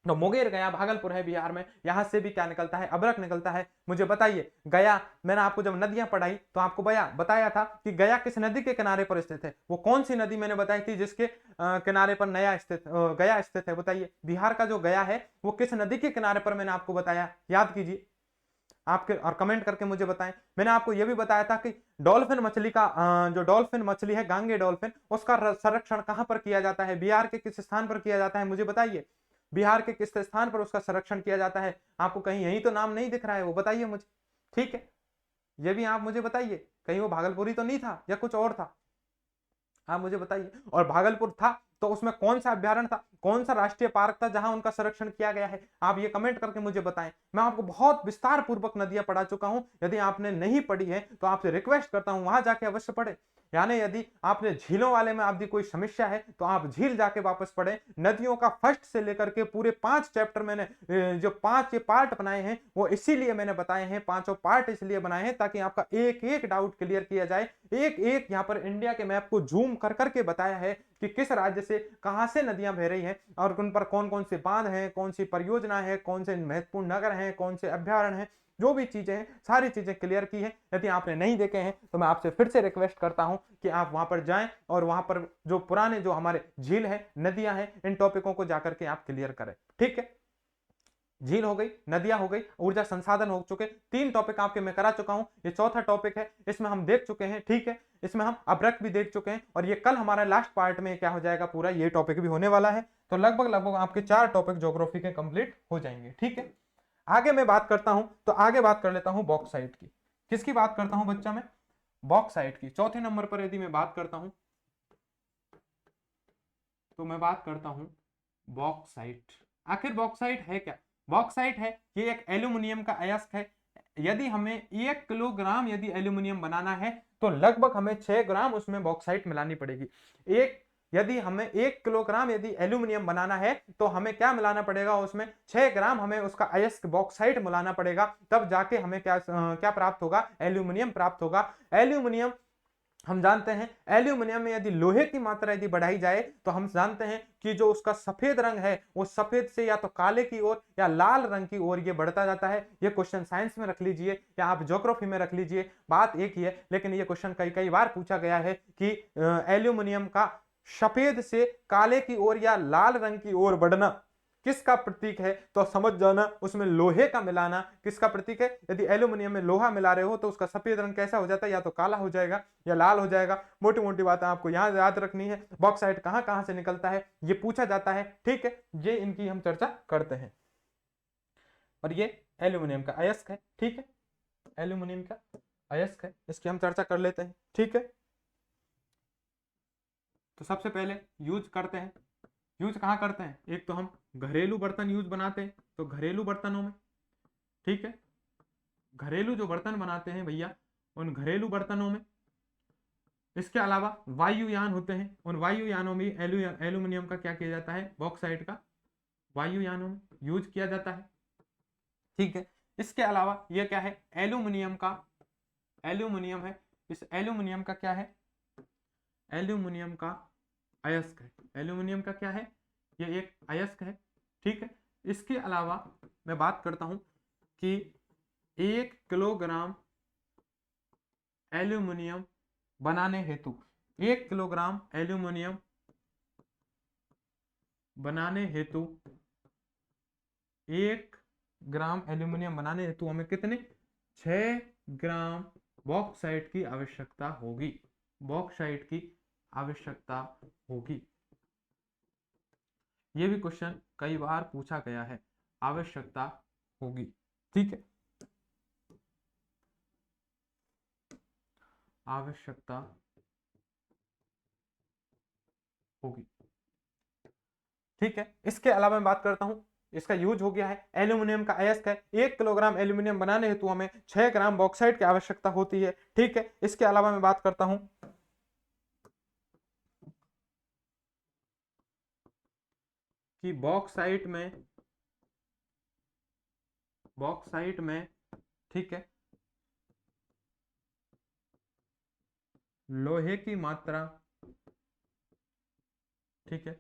तो मुंगेर, गया, भागलपुर है बिहार में, यहां से भी क्या निकलता है? अभ्रक निकलता है। मुझे बताइए गया, मैंने आपको जब नदियां पढ़ाई तो आपको बताया था कि गया किस नदी के किनारे पर स्थित है? वो कौन सी नदी मैंने बताई थी जिसके किनारे पर गया स्थित है? बताइए बिहार का जो गया है वो किस नदी के किनारे पर मैंने आपको बताया? याद कीजिए आपके और कमेंट करके मुझे बताएं। मैंने आपको यह भी बताया था कि डॉल्फिन मछली का जो डॉल्फिन मछली है, गांगे डॉल्फिन, उसका संरक्षण कहां पर किया जाता है? बिहार के किस स्थान पर किया जाता है? मुझे बताइए बिहार के किस स्थान पर उसका संरक्षण किया जाता है? आपको कहीं यही तो नाम नहीं दिख रहा है, वो बताइए मुझे, ठीक है। ये भी आप मुझे बताइए, कहीं वो भागलपुरी तो नहीं था या कुछ और था? आप मुझे बताइए। और भागलपुर था तो उसमें कौन सा अभ्यारण्य था, कौन सा राष्ट्रीय पार्क था जहां उनका संरक्षण किया गया है? आप ये कमेंट करके मुझे बताएं। मैं आपको बहुत विस्तार पूर्वक नदियां पढ़ा चुका हूं, यदि आपने नहीं पढ़ी है तो आपसे रिक्वेस्ट करता हूं वहां जाके अवश्य पढ़े। यानी यदि आपने झीलों वाले में आपकी कोई समस्या है तो आप झील जाके वापस पढ़े। नदियों का फर्स्ट से लेकर के पूरे 5 चैप्टर मैंने जो 5 ये पार्ट बनाए हैं वो इसीलिए मैंने बताए हैं, 5 पार्ट इसलिए बनाए हैं ताकि आपका एक एक डाउट क्लियर किया जाए। एक एक यहाँ पर इंडिया के मैप को जूम कर करके बताया है कि किस राज्य से कहां से नदियां बह रही हैं और उन पर कौन कौन से बांध हैं, कौन सी परियोजना है, कौन से महत्वपूर्ण नगर हैं, कौन से अभ्यारण्य हैं, जो भी चीजें हैं सारी चीजें क्लियर की है। यदि आपने नहीं देखे हैं तो मैं आपसे फिर से रिक्वेस्ट करता हूं कि आप वहां पर जाएं और वहां पर जो पुराने जो हमारे झील है, नदियां हैं, इन टॉपिकों को जाकर के आप क्लियर करें, ठीक है। झील हो गई, नदियां हो गई, ऊर्जा संसाधन हो चुके, 3 टॉपिक आपके मैं करा चुका हूं। ये चौथा टॉपिक है, इसमें हम देख चुके हैं, ठीक है। इसमें हम अभ्रक भी देख चुके हैं और ये कल हमारा लास्ट पार्ट में क्या हो जाएगा, पूरा ये टॉपिक भी होने वाला है। तो लगभग आपके 4 टॉपिक ज्योग्राफी के कंप्लीट हो जाएंगे, ठीक है। आगे मैं बात करता हूं तो आगे बात कर लेता हूं बॉक्साइट की। किसकी बात करता हूं बच्चा? मैं बॉक्साइट की। चौथे नंबर पर यदि मैं बात करता हूं तो मैं बात करता हूं बॉक्साइट। आखिर बॉक्साइट है क्या? बॉक्साइट है ये एक एल्यूमिनियम का अयस्क है। यदि हमें 1 किलोग्राम यदि एल्यूमिनियम बनाना है तो लगभग हमें 6 ग्राम उसमें बॉक्साइट मिलानी पड़ेगी। यदि हमें 1 किलोग्राम यदि एल्यूमिनियम बनाना है तो हमें क्या मिलाना पड़ेगा? उसमें 6 ग्राम हमें उसका अयस्क बॉक्साइट मिलाना पड़ेगा, तब जाके हमें क्या प्राप्त होगा? एल्यूमिनियम प्राप्त होगा। एल्यूमिनियम हम जानते हैं, एल्यूमिनियम में यदि लोहे की मात्रा यदि बढ़ाई जाए तो हम जानते हैं कि जो उसका सफेद रंग है वो सफेद से या तो काले की ओर या लाल रंग की ओर ये बढ़ता जाता है। ये क्वेश्चन साइंस में रख लीजिए या आप ज्योग्राफी में रख लीजिए, बात एक ही है, लेकिन ये क्वेश्चन कई कई बार पूछा गया है कि एल्यूमिनियम का सफेद से काले की ओर या लाल रंग की ओर बढ़ना किसका प्रतीक है? तो समझ जाना, उसमें लोहे का मिलाना किसका प्रतीक है? यदि एल्यूमिनियम में लोहा मिला रहे हो तो उसका सफेद रंग कैसा हो जाता है? या तो काला हो जाएगा या लाल हो जाएगा। मोटी मोटी बातें आपको यहां याद रखनी है। बॉक्साइट कहां कहां से निकलता है ये पूछा जाता है, ठीक है, ये इनकी हम चर्चा करते हैं। और ये एल्यूमिनियम का अयस्क है, ठीक है, एल्यूमिनियम का अयस्क है, इसकी हम चर्चा कर लेते हैं, ठीक है। तो सबसे पहले यूज करते हैं, यूज कहाँ करते हैं? एक तो हम घरेलू बर्तन यूज बनाते हैं, तो घरेलू बर्तनों में, ठीक है, घरेलू जो बर्तन बनाते हैं भैया, उन घरेलू बर्तनों में, इसके अलावा वायुयान होते हैं, उन वायुयानों में एल्यूमिनियम का क्या किया जाता है? बॉक्साइट का वायुयानों में यूज किया जाता है, ठीक है। इसके अलावा यह क्या है? एल्यूमिनियम का, एल्यूमिनियम है, इस एल्यूमिनियम का क्या है? एल्यूमिनियम का अयस्क है। एल्यूमिनियम का क्या है? ये एक अयस्क है, ठीक है। इसके अलावा मैं बात करता हूं कि 1 किलोग्राम एल्यूमिनियम बनाने हेतु, 1 किलोग्राम एल्यूमिनियम बनाने हेतु, 1 ग्राम एल्यूमिनियम बनाने हेतु हमें कितने? 6 ग्राम बॉक्साइट की आवश्यकता होगी, बॉक्साइट की आवश्यकता होगी। ये भी क्वेश्चन कई बार पूछा गया है, आवश्यकता होगी, ठीक है, आवश्यकता होगी, ठीक है। इसके अलावा मैं बात करता हूं, इसका यूज हो गया है, एल्यूमिनियम का अयस्क है, 1 किलोग्राम एल्यूमिनियम बनाने हेतु हमें 6 ग्राम बॉक्साइट की आवश्यकता होती है, ठीक है। इसके अलावा मैं बात करता हूं कि बॉक्साइट में, ठीक है, लोहे की मात्रा, ठीक है,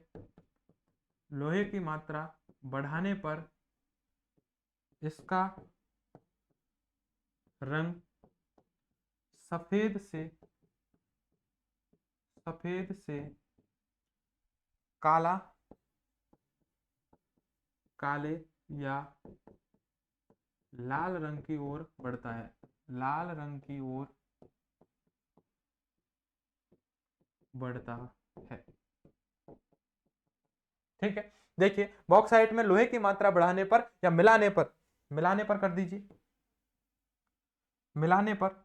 लोहे की मात्रा बढ़ाने पर इसका रंग सफेद से काला, काले या लाल रंग की ओर बढ़ता है, लाल रंग की ओर बढ़ता है, ठीक है। देखिए बॉक्साइट में लोहे की मात्रा बढ़ाने पर या मिलाने पर कर दीजिए, मिलाने पर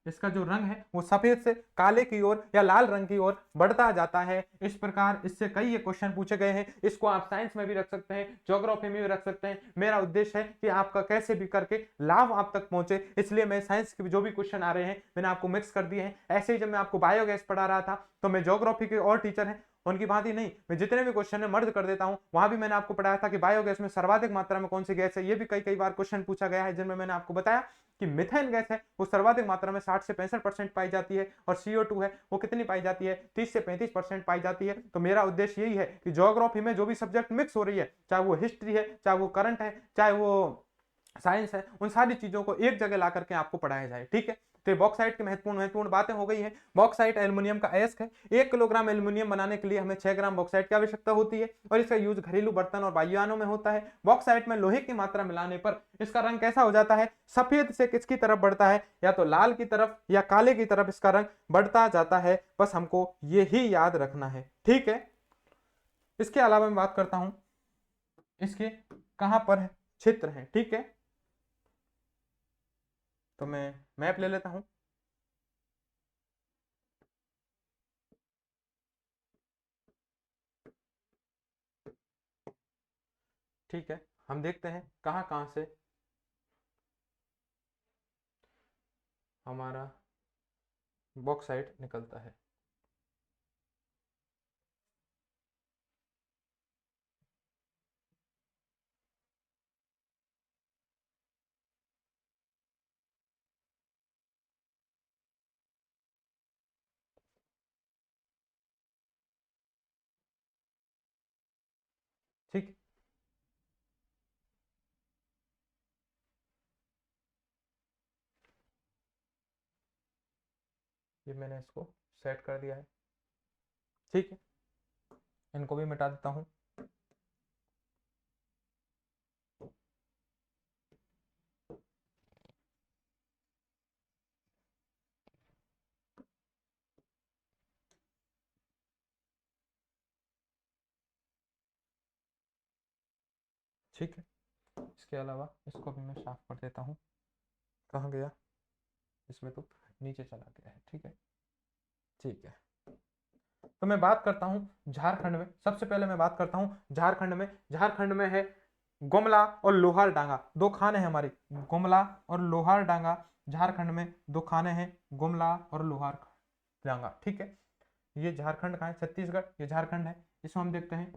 इसका जो रंग है वो सफेद से काले की ओर या लाल रंग की ओर बढ़ता जाता है। इस प्रकार इससे कई ये क्वेश्चन पूछे गए हैं। इसको आप साइंस में भी रख सकते हैं, ज्योग्राफी में भी रख सकते हैं। मेरा उद्देश्य है कि आपका कैसे भी करके लाभ आप तक पहुंचे, इसलिए मैं साइंस के जो भी क्वेश्चन आ रहे हैं मैंने आपको मिक्स कर दिए हैं। ऐसे ही जब मैं आपको बायोगैस पढ़ा रहा था तो मैं ज्योग्राफी के और टीचर हैं उनकी बात ही नहीं, मैं जितने भी क्वेश्चन है मर्ज कर देता हूं। वहां भी मैंने आपको पढ़ाया था कि बायोगैस में सर्वाधिक मात्रा में कौन सी गैस है, ये भी कई कई बार क्वेश्चन पूछा गया है, जिनमें मैंने आपको बताया कि मिथेन गैस है वो सर्वाधिक मात्रा में 60 से 65% पाई जाती है, और CO2 है वो कितनी पाई जाती है? 30 से 35% पाई जाती है। तो मेरा उद्देश्य यही है कि ज्योग्राफी में जो भी सब्जेक्ट मिक्स हो रही है, चाहे वो हिस्ट्री है, चाहे वो करंट है, चाहे वो साइंस है, उन सारी चीजों को एक जगह ला करके आपको पढ़ाया जाए, ठीक है। तो बॉक्साइट की महत्वपूर्ण महत्वपूर्ण बातें हो गई हैं। बॉक्साइट एल्युमिनियम का अयस्क है। 1 किलोग्राम एल्युमिनियम बनाने के लिए हमें 6 ग्राम बॉक्साइट की आवश्यकता होती है, और इसका यूज घरेलू बर्तन और वायुयानों में होता है। बॉक्साइट में लोहे की मात्रा मिलाने पर इसका रंग कैसा हो जाता है? सफेद से किसकी तरफ बढ़ता है? या तो लाल की तरफ या काले की तरफ इसका रंग बढ़ता जाता है। बस हमको ये ही याद रखना है, ठीक है। इसके अलावा मैं बात करता हूं इसके कहां पर क्षेत्र है, ठीक है। तो मैं मैप ले लेता हूं। ठीक है, हम देखते हैं कहाँ कहाँ से हमारा बॉक्साइट निकलता है। ठीक, ये मैंने इसको सेट कर दिया है। ठीक है, इनको भी मिटा देता हूँ। ठीक है, इसके अलावा इसको भी मैं साफ कर देता हूँ। कहाँ गया, इसमें तो नीचे चला गया है। ठीक है, ठीक है, तो मैं बात करता हूँ झारखंड में। सबसे पहले मैं बात करता हूँ झारखंड में। झारखंड में है गुमला और लोहार डांगा, दो खाने हैं हमारी, गुमला और लोहार डांगा। झारखंड में दो खाने हैं, गुमला और लोहार डांगा। ठीक है, ये झारखंड का है, छत्तीसगढ़, ये झारखंड है। इसमें हम देखते हैं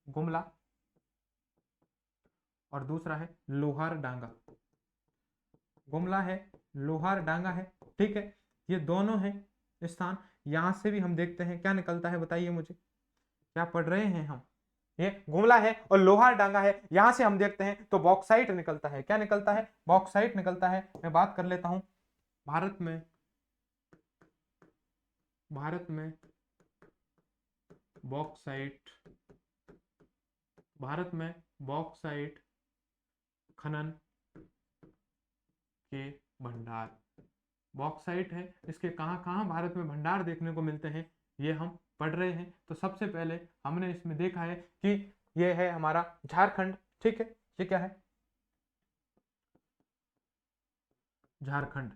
गुमला और दूसरा है लोहार डांगा। गुमला है, लोहार डांगा है। ठीक है, ये दोनों हैं स्थान। यहां से भी हम देखते हैं क्या निकलता है, बताइए मुझे, क्या पढ़ रहे हैं हम। ये गुमला है और लोहार डांगा है, यहां से हम देखते हैं तो बॉक्साइट निकलता है। क्या निकलता है, बॉक्साइट निकलता है। मैं बात कर लेता हूं भारत में, भारत में बॉक्साइट, भारत में बॉक्साइट खनन के भंडार, बॉक्साइट है, इसके कहाँ कहाँ भारत में भंडार देखने को मिलते हैं ये हम पढ़ रहे हैं। तो सबसे पहले हमने इसमें देखा है कि ये है हमारा झारखंड। ठीक है, ये क्या है, झारखंड।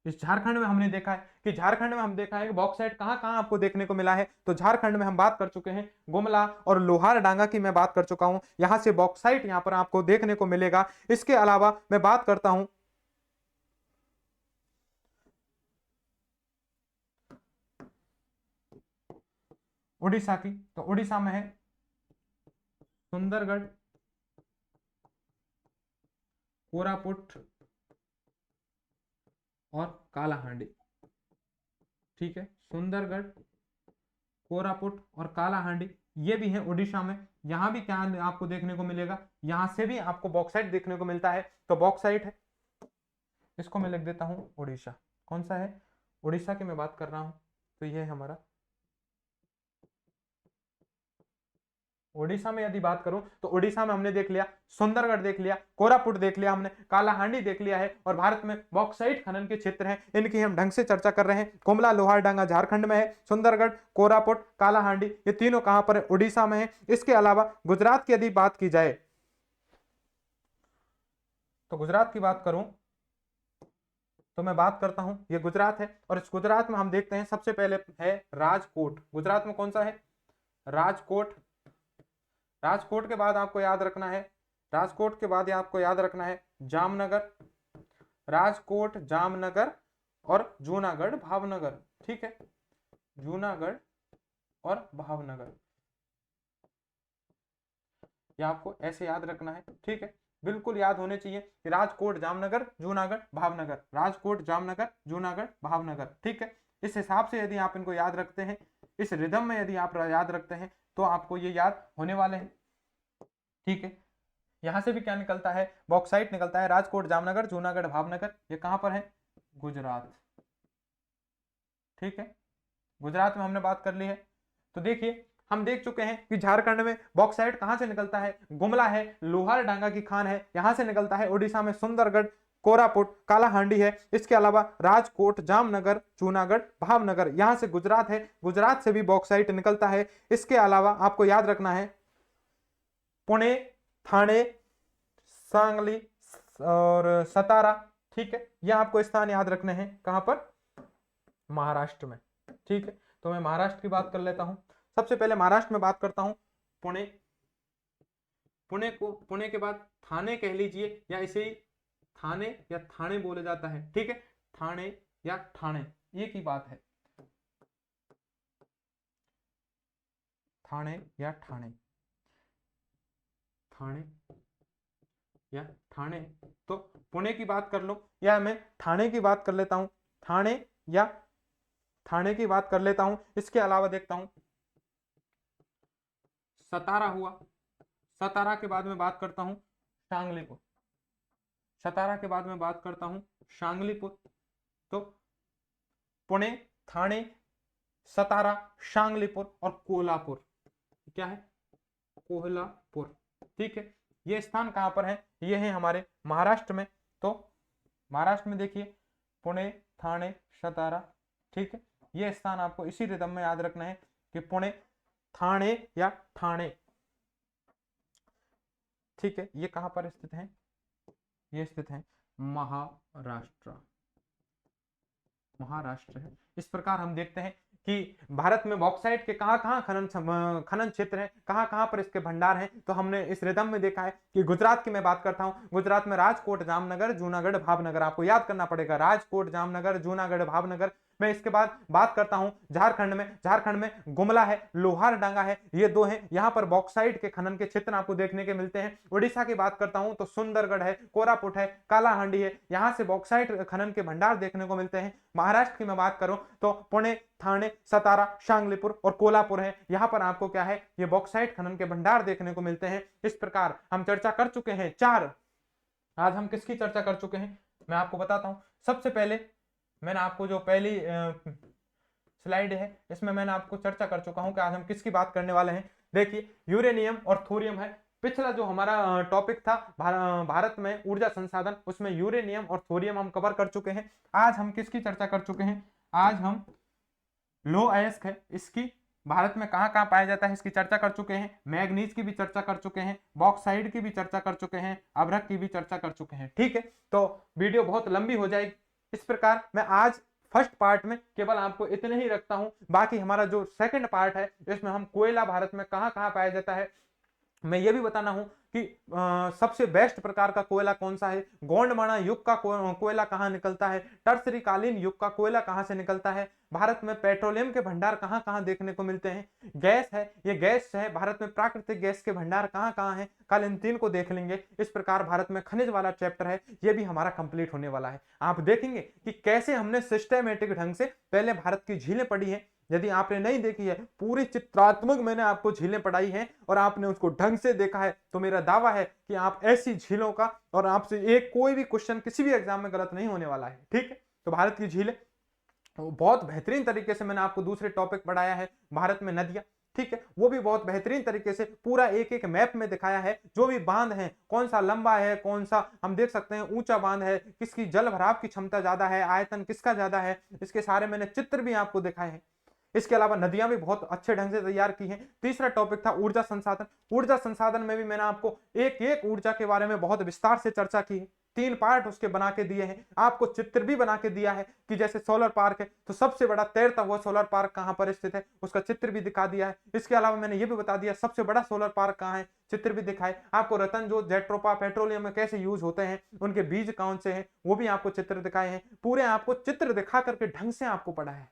इस झारखंड में हमने देखा है कि झारखंड में हम देखा है कि बॉक्साइट कहाँ कहाँ आपको देखने को मिला है। तो झारखंड में हम बात कर चुके हैं गुमला और लोहार डांगा की, मैं बात कर चुका हूं। यहां से बॉक्साइट यहां पर आपको देखने को मिलेगा। इसके अलावा मैं बात करता हूं उड़ीसा की। तो उड़ीसा में है सुंदरगढ़, कोरापुट और कालाहांडी। ठीक है, सुंदरगढ़, कोरापुट और कालाहांडी, ये भी है उड़ीसा में। यहां भी क्या आपको देखने को मिलेगा, यहां से भी आपको बॉक्साइट देखने को मिलता है। तो बॉक्साइट है, इसको मैं लिख देता हूं उड़ीसा। कौन सा है, उड़ीसा की मैं बात कर रहा हूं। तो ये है हमारा उड़ीसा में। यदि बात करूं तो उड़ीसा में हमने देख लिया सुंदरगढ़, देख लिया कोरापुट, देख लिया हमने कालाहांडी, देख लिया है। और भारत में बॉक्साइट खनन के क्षेत्र हैं, इनकी हम ढंग से चर्चा कर रहे हैं। गुमला लोहार डांगा झारखंड में है, सुंदरगढ़, कोरापुट, कालाहांडी, ये तीनों कहां पर है, उड़ीसा में है। इसके अलावा गुजरात की यदि बात की जाए, तो गुजरात की बात करूं तो मैं बात करता हूं, ये गुजरात है। और इस गुजरात में हम देखते हैं सबसे पहले है राजकोट। गुजरात में कौन सा है, राजकोट। राजकोट के बाद आपको याद रखना है, राजकोट के बाद आपको याद रखना है जामनगर, राजकोट, जामनगर और जूनागढ़, भावनगर। ठीक है, जूनागढ़ और भावनगर, ये आपको ऐसे याद रखना है। ठीक है, बिल्कुल याद होने चाहिए कि राजकोट, जामनगर, जूनागढ़, भावनगर, राजकोट, जामनगर, जूनागढ़, भावनगर। ठीक है, इस हिसाब से यदि आप इनको याद रखते हैं, इस रिदम में यदि आप याद रखते हैं, तो आपको ये याद होने वाले हैं। ठीक है, यहां से भी क्या निकलता है, बॉक्साइट निकलता है। राजकोट, जामनगर, जूनागढ़, भावनगर, ये कहां पर है, गुजरात। ठीक है, गुजरात में हमने बात कर ली है। तो देखिए, हम देख चुके हैं कि झारखंड में बॉक्साइट कहां से निकलता है, गुमला है, लोहार डांगा की खान है, यहां से निकलता है। उड़ीसा में सुंदरगढ़, कोरापुट, कालाहांडी है। इसके अलावा राजकोट, जामनगर, जूनागढ़, भावनगर, यहां से गुजरात है, गुजरात से भी बॉक्साइट निकलता है। इसके अलावा आपको याद रखना है पुणे, थाने, सांगली और सतारा। ठीक है, यह आपको स्थान याद रखने हैं, कहां पर, महाराष्ट्र में। ठीक है, तो मैं महाराष्ट्र की बात कर लेता हूं। सबसे पहले महाराष्ट्र में बात करता हूं पुणे। पुणे के बाद थाने कह लीजिए, या इसे ही थाने या थाने बोला जाता है, ठीक है, थाने या ठाणे, ये की बात है, थाने या ठाणे, थाने या ठाणे। तो पुणे की बात कर लो, या मैं ठाणे की बात कर लेता हूं, ठाणे या ठाणे की बात कर लेता हूं। इसके अलावा देखता हूं सतारा हुआ, सतारा के बाद में बात करता हूं शांगलीपुर, सतारा के बाद में बात करता हूं शांगलीपुर। तो पुणे, थाने, सतारा, शांगलीपुर और कोल्हापुर, क्या है, कोल्हापुर, ठीक है। ये स्थान कहां पर है, ये है हमारे महाराष्ट्र में। तो महाराष्ट्र में देखिए पुणे, थाने, सतारा, ठीक है। ये स्थान आपको इसी रिदम में याद रखना है कि पुणे, थाने या ठाणे, ठीक है। ये कहां पर स्थित है, ये स्थित है महाराष्ट्र, महाराष्ट्र है। इस प्रकार हम देखते हैं कि भारत में बॉक्साइट के कहां-कहां खनन क्षेत्र है, कहां-कहां पर इसके भंडार हैं। तो हमने इस रिदम में देखा है कि गुजरात की मैं बात करता हूं, गुजरात में राजकोट, जामनगर, जूनागढ़, भावनगर, आपको याद करना पड़ेगा, राजकोट, जामनगर, जूनागढ़, भावनगर। मैं इसके बाद बात करता हूं झारखंड में, झारखंड में गुमला है, लोहारडांगा है, ये दो हैं, यहां पर बॉक्साइट के खनन के क्षेत्र आपको देखने के मिलते हैं। उड़ीसा की बात करता हूं तो सुंदरगढ़ है, कोरापुट है, कालाहांडी है, यहां से बॉक्साइट खनन के भंडार देखने को मिलते हैं। महाराष्ट्र की मैं बात करूं तो पुणे, थाने, सतारा, शांगलीपुर और कोल्हापुर है, यहां पर आपको क्या है, ये बॉक्साइट खनन के भंडार देखने को मिलते हैं। इस प्रकार हम चर्चा कर चुके हैं चार। आज हम किसकी चर्चा कर चुके हैं, मैं आपको बताता हूं। सबसे पहले मैंने आपको जो पहली स्लाइड है इसमें मैंने आपको चर्चा कर चुका हूं कि आज हम किसकी बात करने वाले हैं। देखिए यूरेनियम और थोरियम है। पिछला जो हमारा टॉपिक था भारत में ऊर्जा संसाधन, उसमें यूरेनियम और थोरियम हम कवर कर चुके हैं। आज हम किसकी चर्चा कर चुके हैं, आज हम लो अयस्क है, इसकी भारत में कहां कहां पाया जाता है इसकी चर्चा कर चुके हैं। मैग्नीज की भी चर्चा कर चुके हैं, बॉक्साइड की भी चर्चा कर चुके हैं, अभ्रक की भी चर्चा कर चुके हैं, ठीक है। तो वीडियो बहुत लंबी हो जाएगी, इस प्रकार मैं आज फर्स्ट पार्ट में केवल आपको इतने ही रखता हूं। बाकी हमारा जो सेकंड पार्ट है इसमें हम कोयला भारत में कहां कहां पाया जाता है, मैं ये भी बताना हूं कि सबसे बेस्ट प्रकार का कोयला कौन सा है, गोंडवाना युग का कोयला कहां निकलता है, टर्सरी कालीन युग का कोयला कहां से निकलता है, भारत में पेट्रोलियम के भंडार कहां कहां देखने को मिलते हैं, गैस है, ये गैस है, भारत में प्राकृतिक गैस के भंडार कहां कहां है, कल इन तीन को देख लेंगे। इस प्रकार भारत में खनिज वाला चैप्टर है, ये भी हमारा कंप्लीट होने वाला है। आप देखेंगे कि कैसे हमने सिस्टमैटिक ढंग से पहले भारत की झीलें पढ़ी है। यदि आपने नहीं देखी है, पूरी चित्रात्मक मैंने आपको झीलें पढ़ाई हैं और आपने उसको ढंग से देखा है, तो मेरा दावा है कि आप ऐसी झीलों का और आपसे एक कोई भी क्वेश्चन किसी भी एग्जाम में गलत नहीं होने वाला है, ठीक है। तो भारत की झीलें बहुत बेहतरीन तरीके से मैंने आपको दूसरे टॉपिक पढ़ाया है। भारत में नदियां, ठीक है, वो भी बहुत बेहतरीन तरीके से पूरा एक एक मैप में दिखाया है। जो भी बांध है, कौन सा लंबा है, कौन सा हम देख सकते हैं ऊंचा बांध है, किसकी जल भराव की क्षमता ज्यादा है, आयतन किसका ज्यादा है, इसके सारे मैंने चित्र भी आपको दिखाए हैं। इसके अलावा नदियां भी बहुत अच्छे ढंग से तैयार की हैं। तीसरा टॉपिक था ऊर्जा संसाधन। ऊर्जा संसाधन में भी मैंने आपको एक एक ऊर्जा के बारे में बहुत विस्तार से चर्चा की है। 3 पार्ट उसके बना के दिए हैं, आपको चित्र भी बना के दिया है कि जैसे सोलर पार्क है तो सबसे बड़ा तैरता हुआ सोलर पार्क कहां पर स्थित है, उसका चित्र भी दिखा दिया है। इसके अलावा मैंने ये भी बता दिया सबसे बड़ा सोलर पार्क कहां है, चित्र भी दिखाए। आपको रतन जो जेट्रोपा पेट्रोलियम में कैसे यूज होते हैं, उनके बीज कौन से हैं, वो भी आपको चित्र दिखाए हैं। पूरे आपको चित्र दिखा करके ढंग से आपको पढ़ा है,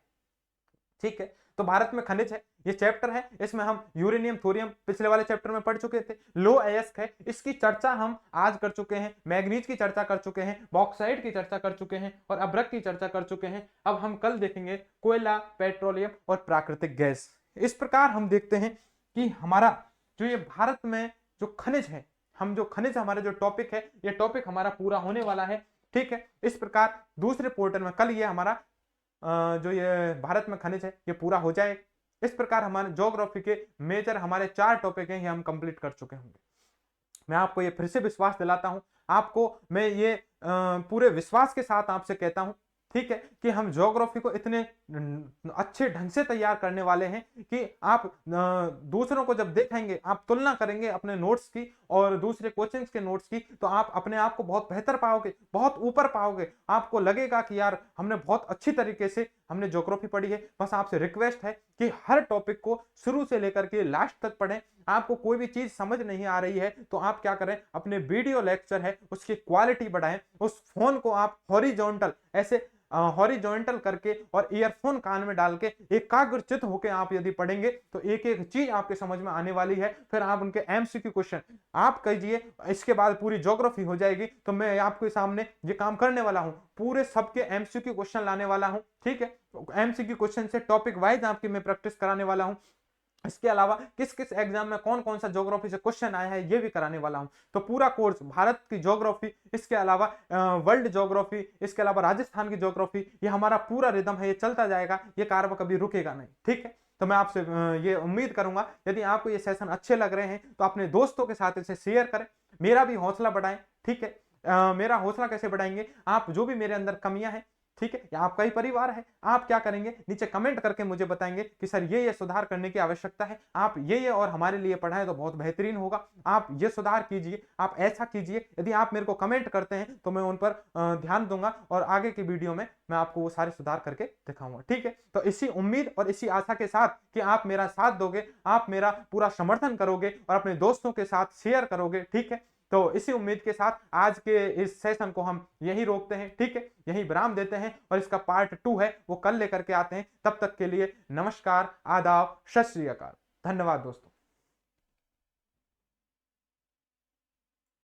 ठीक है। तो भारत में खनिज है, ये चैप्टर है, इसमें हम यूरेनियम थोरियम पिछले वाले चैप्टर में पढ़ चुके थे। लो अयस्क है, इसकी चर्चा हम आज कर चुके हैं। मैग्नीज की चर्चा कर चुके हैं, बॉक्साइट की चर्चा कर चुके हैं और अभ्रक की चर्चा कर चुके हैं। अब हम कल देखेंगे कोयला, पेट्रोलियम और प्राकृतिक गैस। इस प्रकार हम देखते हैं कि हमारा जो ये भारत में जो खनिज है, हम जो खनिज हमारा जो टॉपिक है, ये टॉपिक हमारा पूरा होने वाला है, ठीक है। इस प्रकार दूसरे पोर्टल में कल ये हमारा जो ये भारत में खनिज है ये पूरा हो जाए। इस प्रकार हमारे ज्योग्राफी के मेजर हमारे 4 टॉपिक हैं, ये हम कंप्लीट कर चुके होंगे। मैं आपको ये फिर से विश्वास दिलाता हूं, आपको मैं ये पूरे विश्वास के साथ आपसे कहता हूं, ठीक है, कि हम ज्योग्राफी को इतने अच्छे ढंग से तैयार करने वाले हैं कि आप दूसरों को जब देखेंगे, आप तुलना करेंगे अपने नोट्स की और दूसरे कोचिंग्स के नोट्स की, तो आप अपने आप को बहुत बेहतर पाओगे, बहुत ऊपर पाओगे। आपको लगेगा कि यार हमने बहुत अच्छी तरीके से हमने ज्योग्राफी पढ़ी है। बस आपसे रिक्वेस्ट है कि हर टॉपिक को शुरू से लेकर के लास्ट तक पढ़ें। आपको कोई भी चीज समझ नहीं आ रही है तो आप क्या करें, अपने वीडियो लेक्चर है उसकी क्वालिटी बढ़ाएं, उस फोन को आप हॉरिजॉन्टल ऐसे हॉरिजॉन्टल करके और ईयरफोन कान में डाल के एकाग्रचित होकर आप यदि पढ़ेंगे तो एक एक चीज आपके समझ में आने वाली है। फिर आप उनके एमसीक्यू क्वेश्चन आप कीजिए, इसके बाद पूरी ज्योग्राफी हो जाएगी। तो मैं आपके सामने ये काम करने वाला हूं, पूरे सबके एमसीक्यू क्वेश्चन लाने वाला हूं, ठीक है। एमसीक्यू क्वेश्चन से टॉपिक वाइज आपकी मैं प्रैक्टिस कराने वाला हूं। इसके अलावा किस किस एग्जाम में कौन कौन सा ज्योग्राफी से क्वेश्चन आया है ये भी कराने वाला हूं। तो पूरा कोर्स भारत की ज्योग्राफी, इसके अलावा वर्ल्ड ज्योग्राफी, इसके अलावा राजस्थान की ज्योग्राफी, ये हमारा पूरा रिदम है, ये चलता जाएगा, ये कार्य कभी रुकेगा नहीं, ठीक है। तो मैं आपसे ये उम्मीद करूंगा यदि आपको ये सेशन अच्छे लग रहे हैं तो अपने दोस्तों के साथ इसे शेयर करें, मेरा भी हौसला बढ़ाएं, ठीक है। मेरा हौसला कैसे बढ़ाएंगे, आप जो भी मेरे अंदर कमियां हैं, ठीक है, या आपका ही परिवार है, आप क्या करेंगे, नीचे कमेंट करके मुझे बताएंगे कि सर ये सुधार करने की आवश्यकता है, आप ये और हमारे लिए पढ़ाएं तो बहुत बेहतरीन होगा, आप ये सुधार कीजिए, आप ऐसा कीजिए। यदि आप मेरे को कमेंट करते हैं तो मैं उन पर ध्यान दूंगा और आगे की वीडियो में मैं आपको वो सारे सुधार करके दिखाऊंगा, ठीक है। तो इसी उम्मीद और इसी आशा के साथ कि आप मेरा साथ दोगे, आप मेरा पूरा समर्थन करोगे और अपने दोस्तों के साथ शेयर करोगे, ठीक है। तो इसी उम्मीद के साथ आज के इस सेशन को हम यही रोकते हैं, ठीक है, यही विराम देते हैं और इसका पार्ट 2 है वो कल लेकर के आते हैं। तब तक के लिए नमस्कार, आदाब, सत श्री अकाल, धन्यवाद दोस्तों।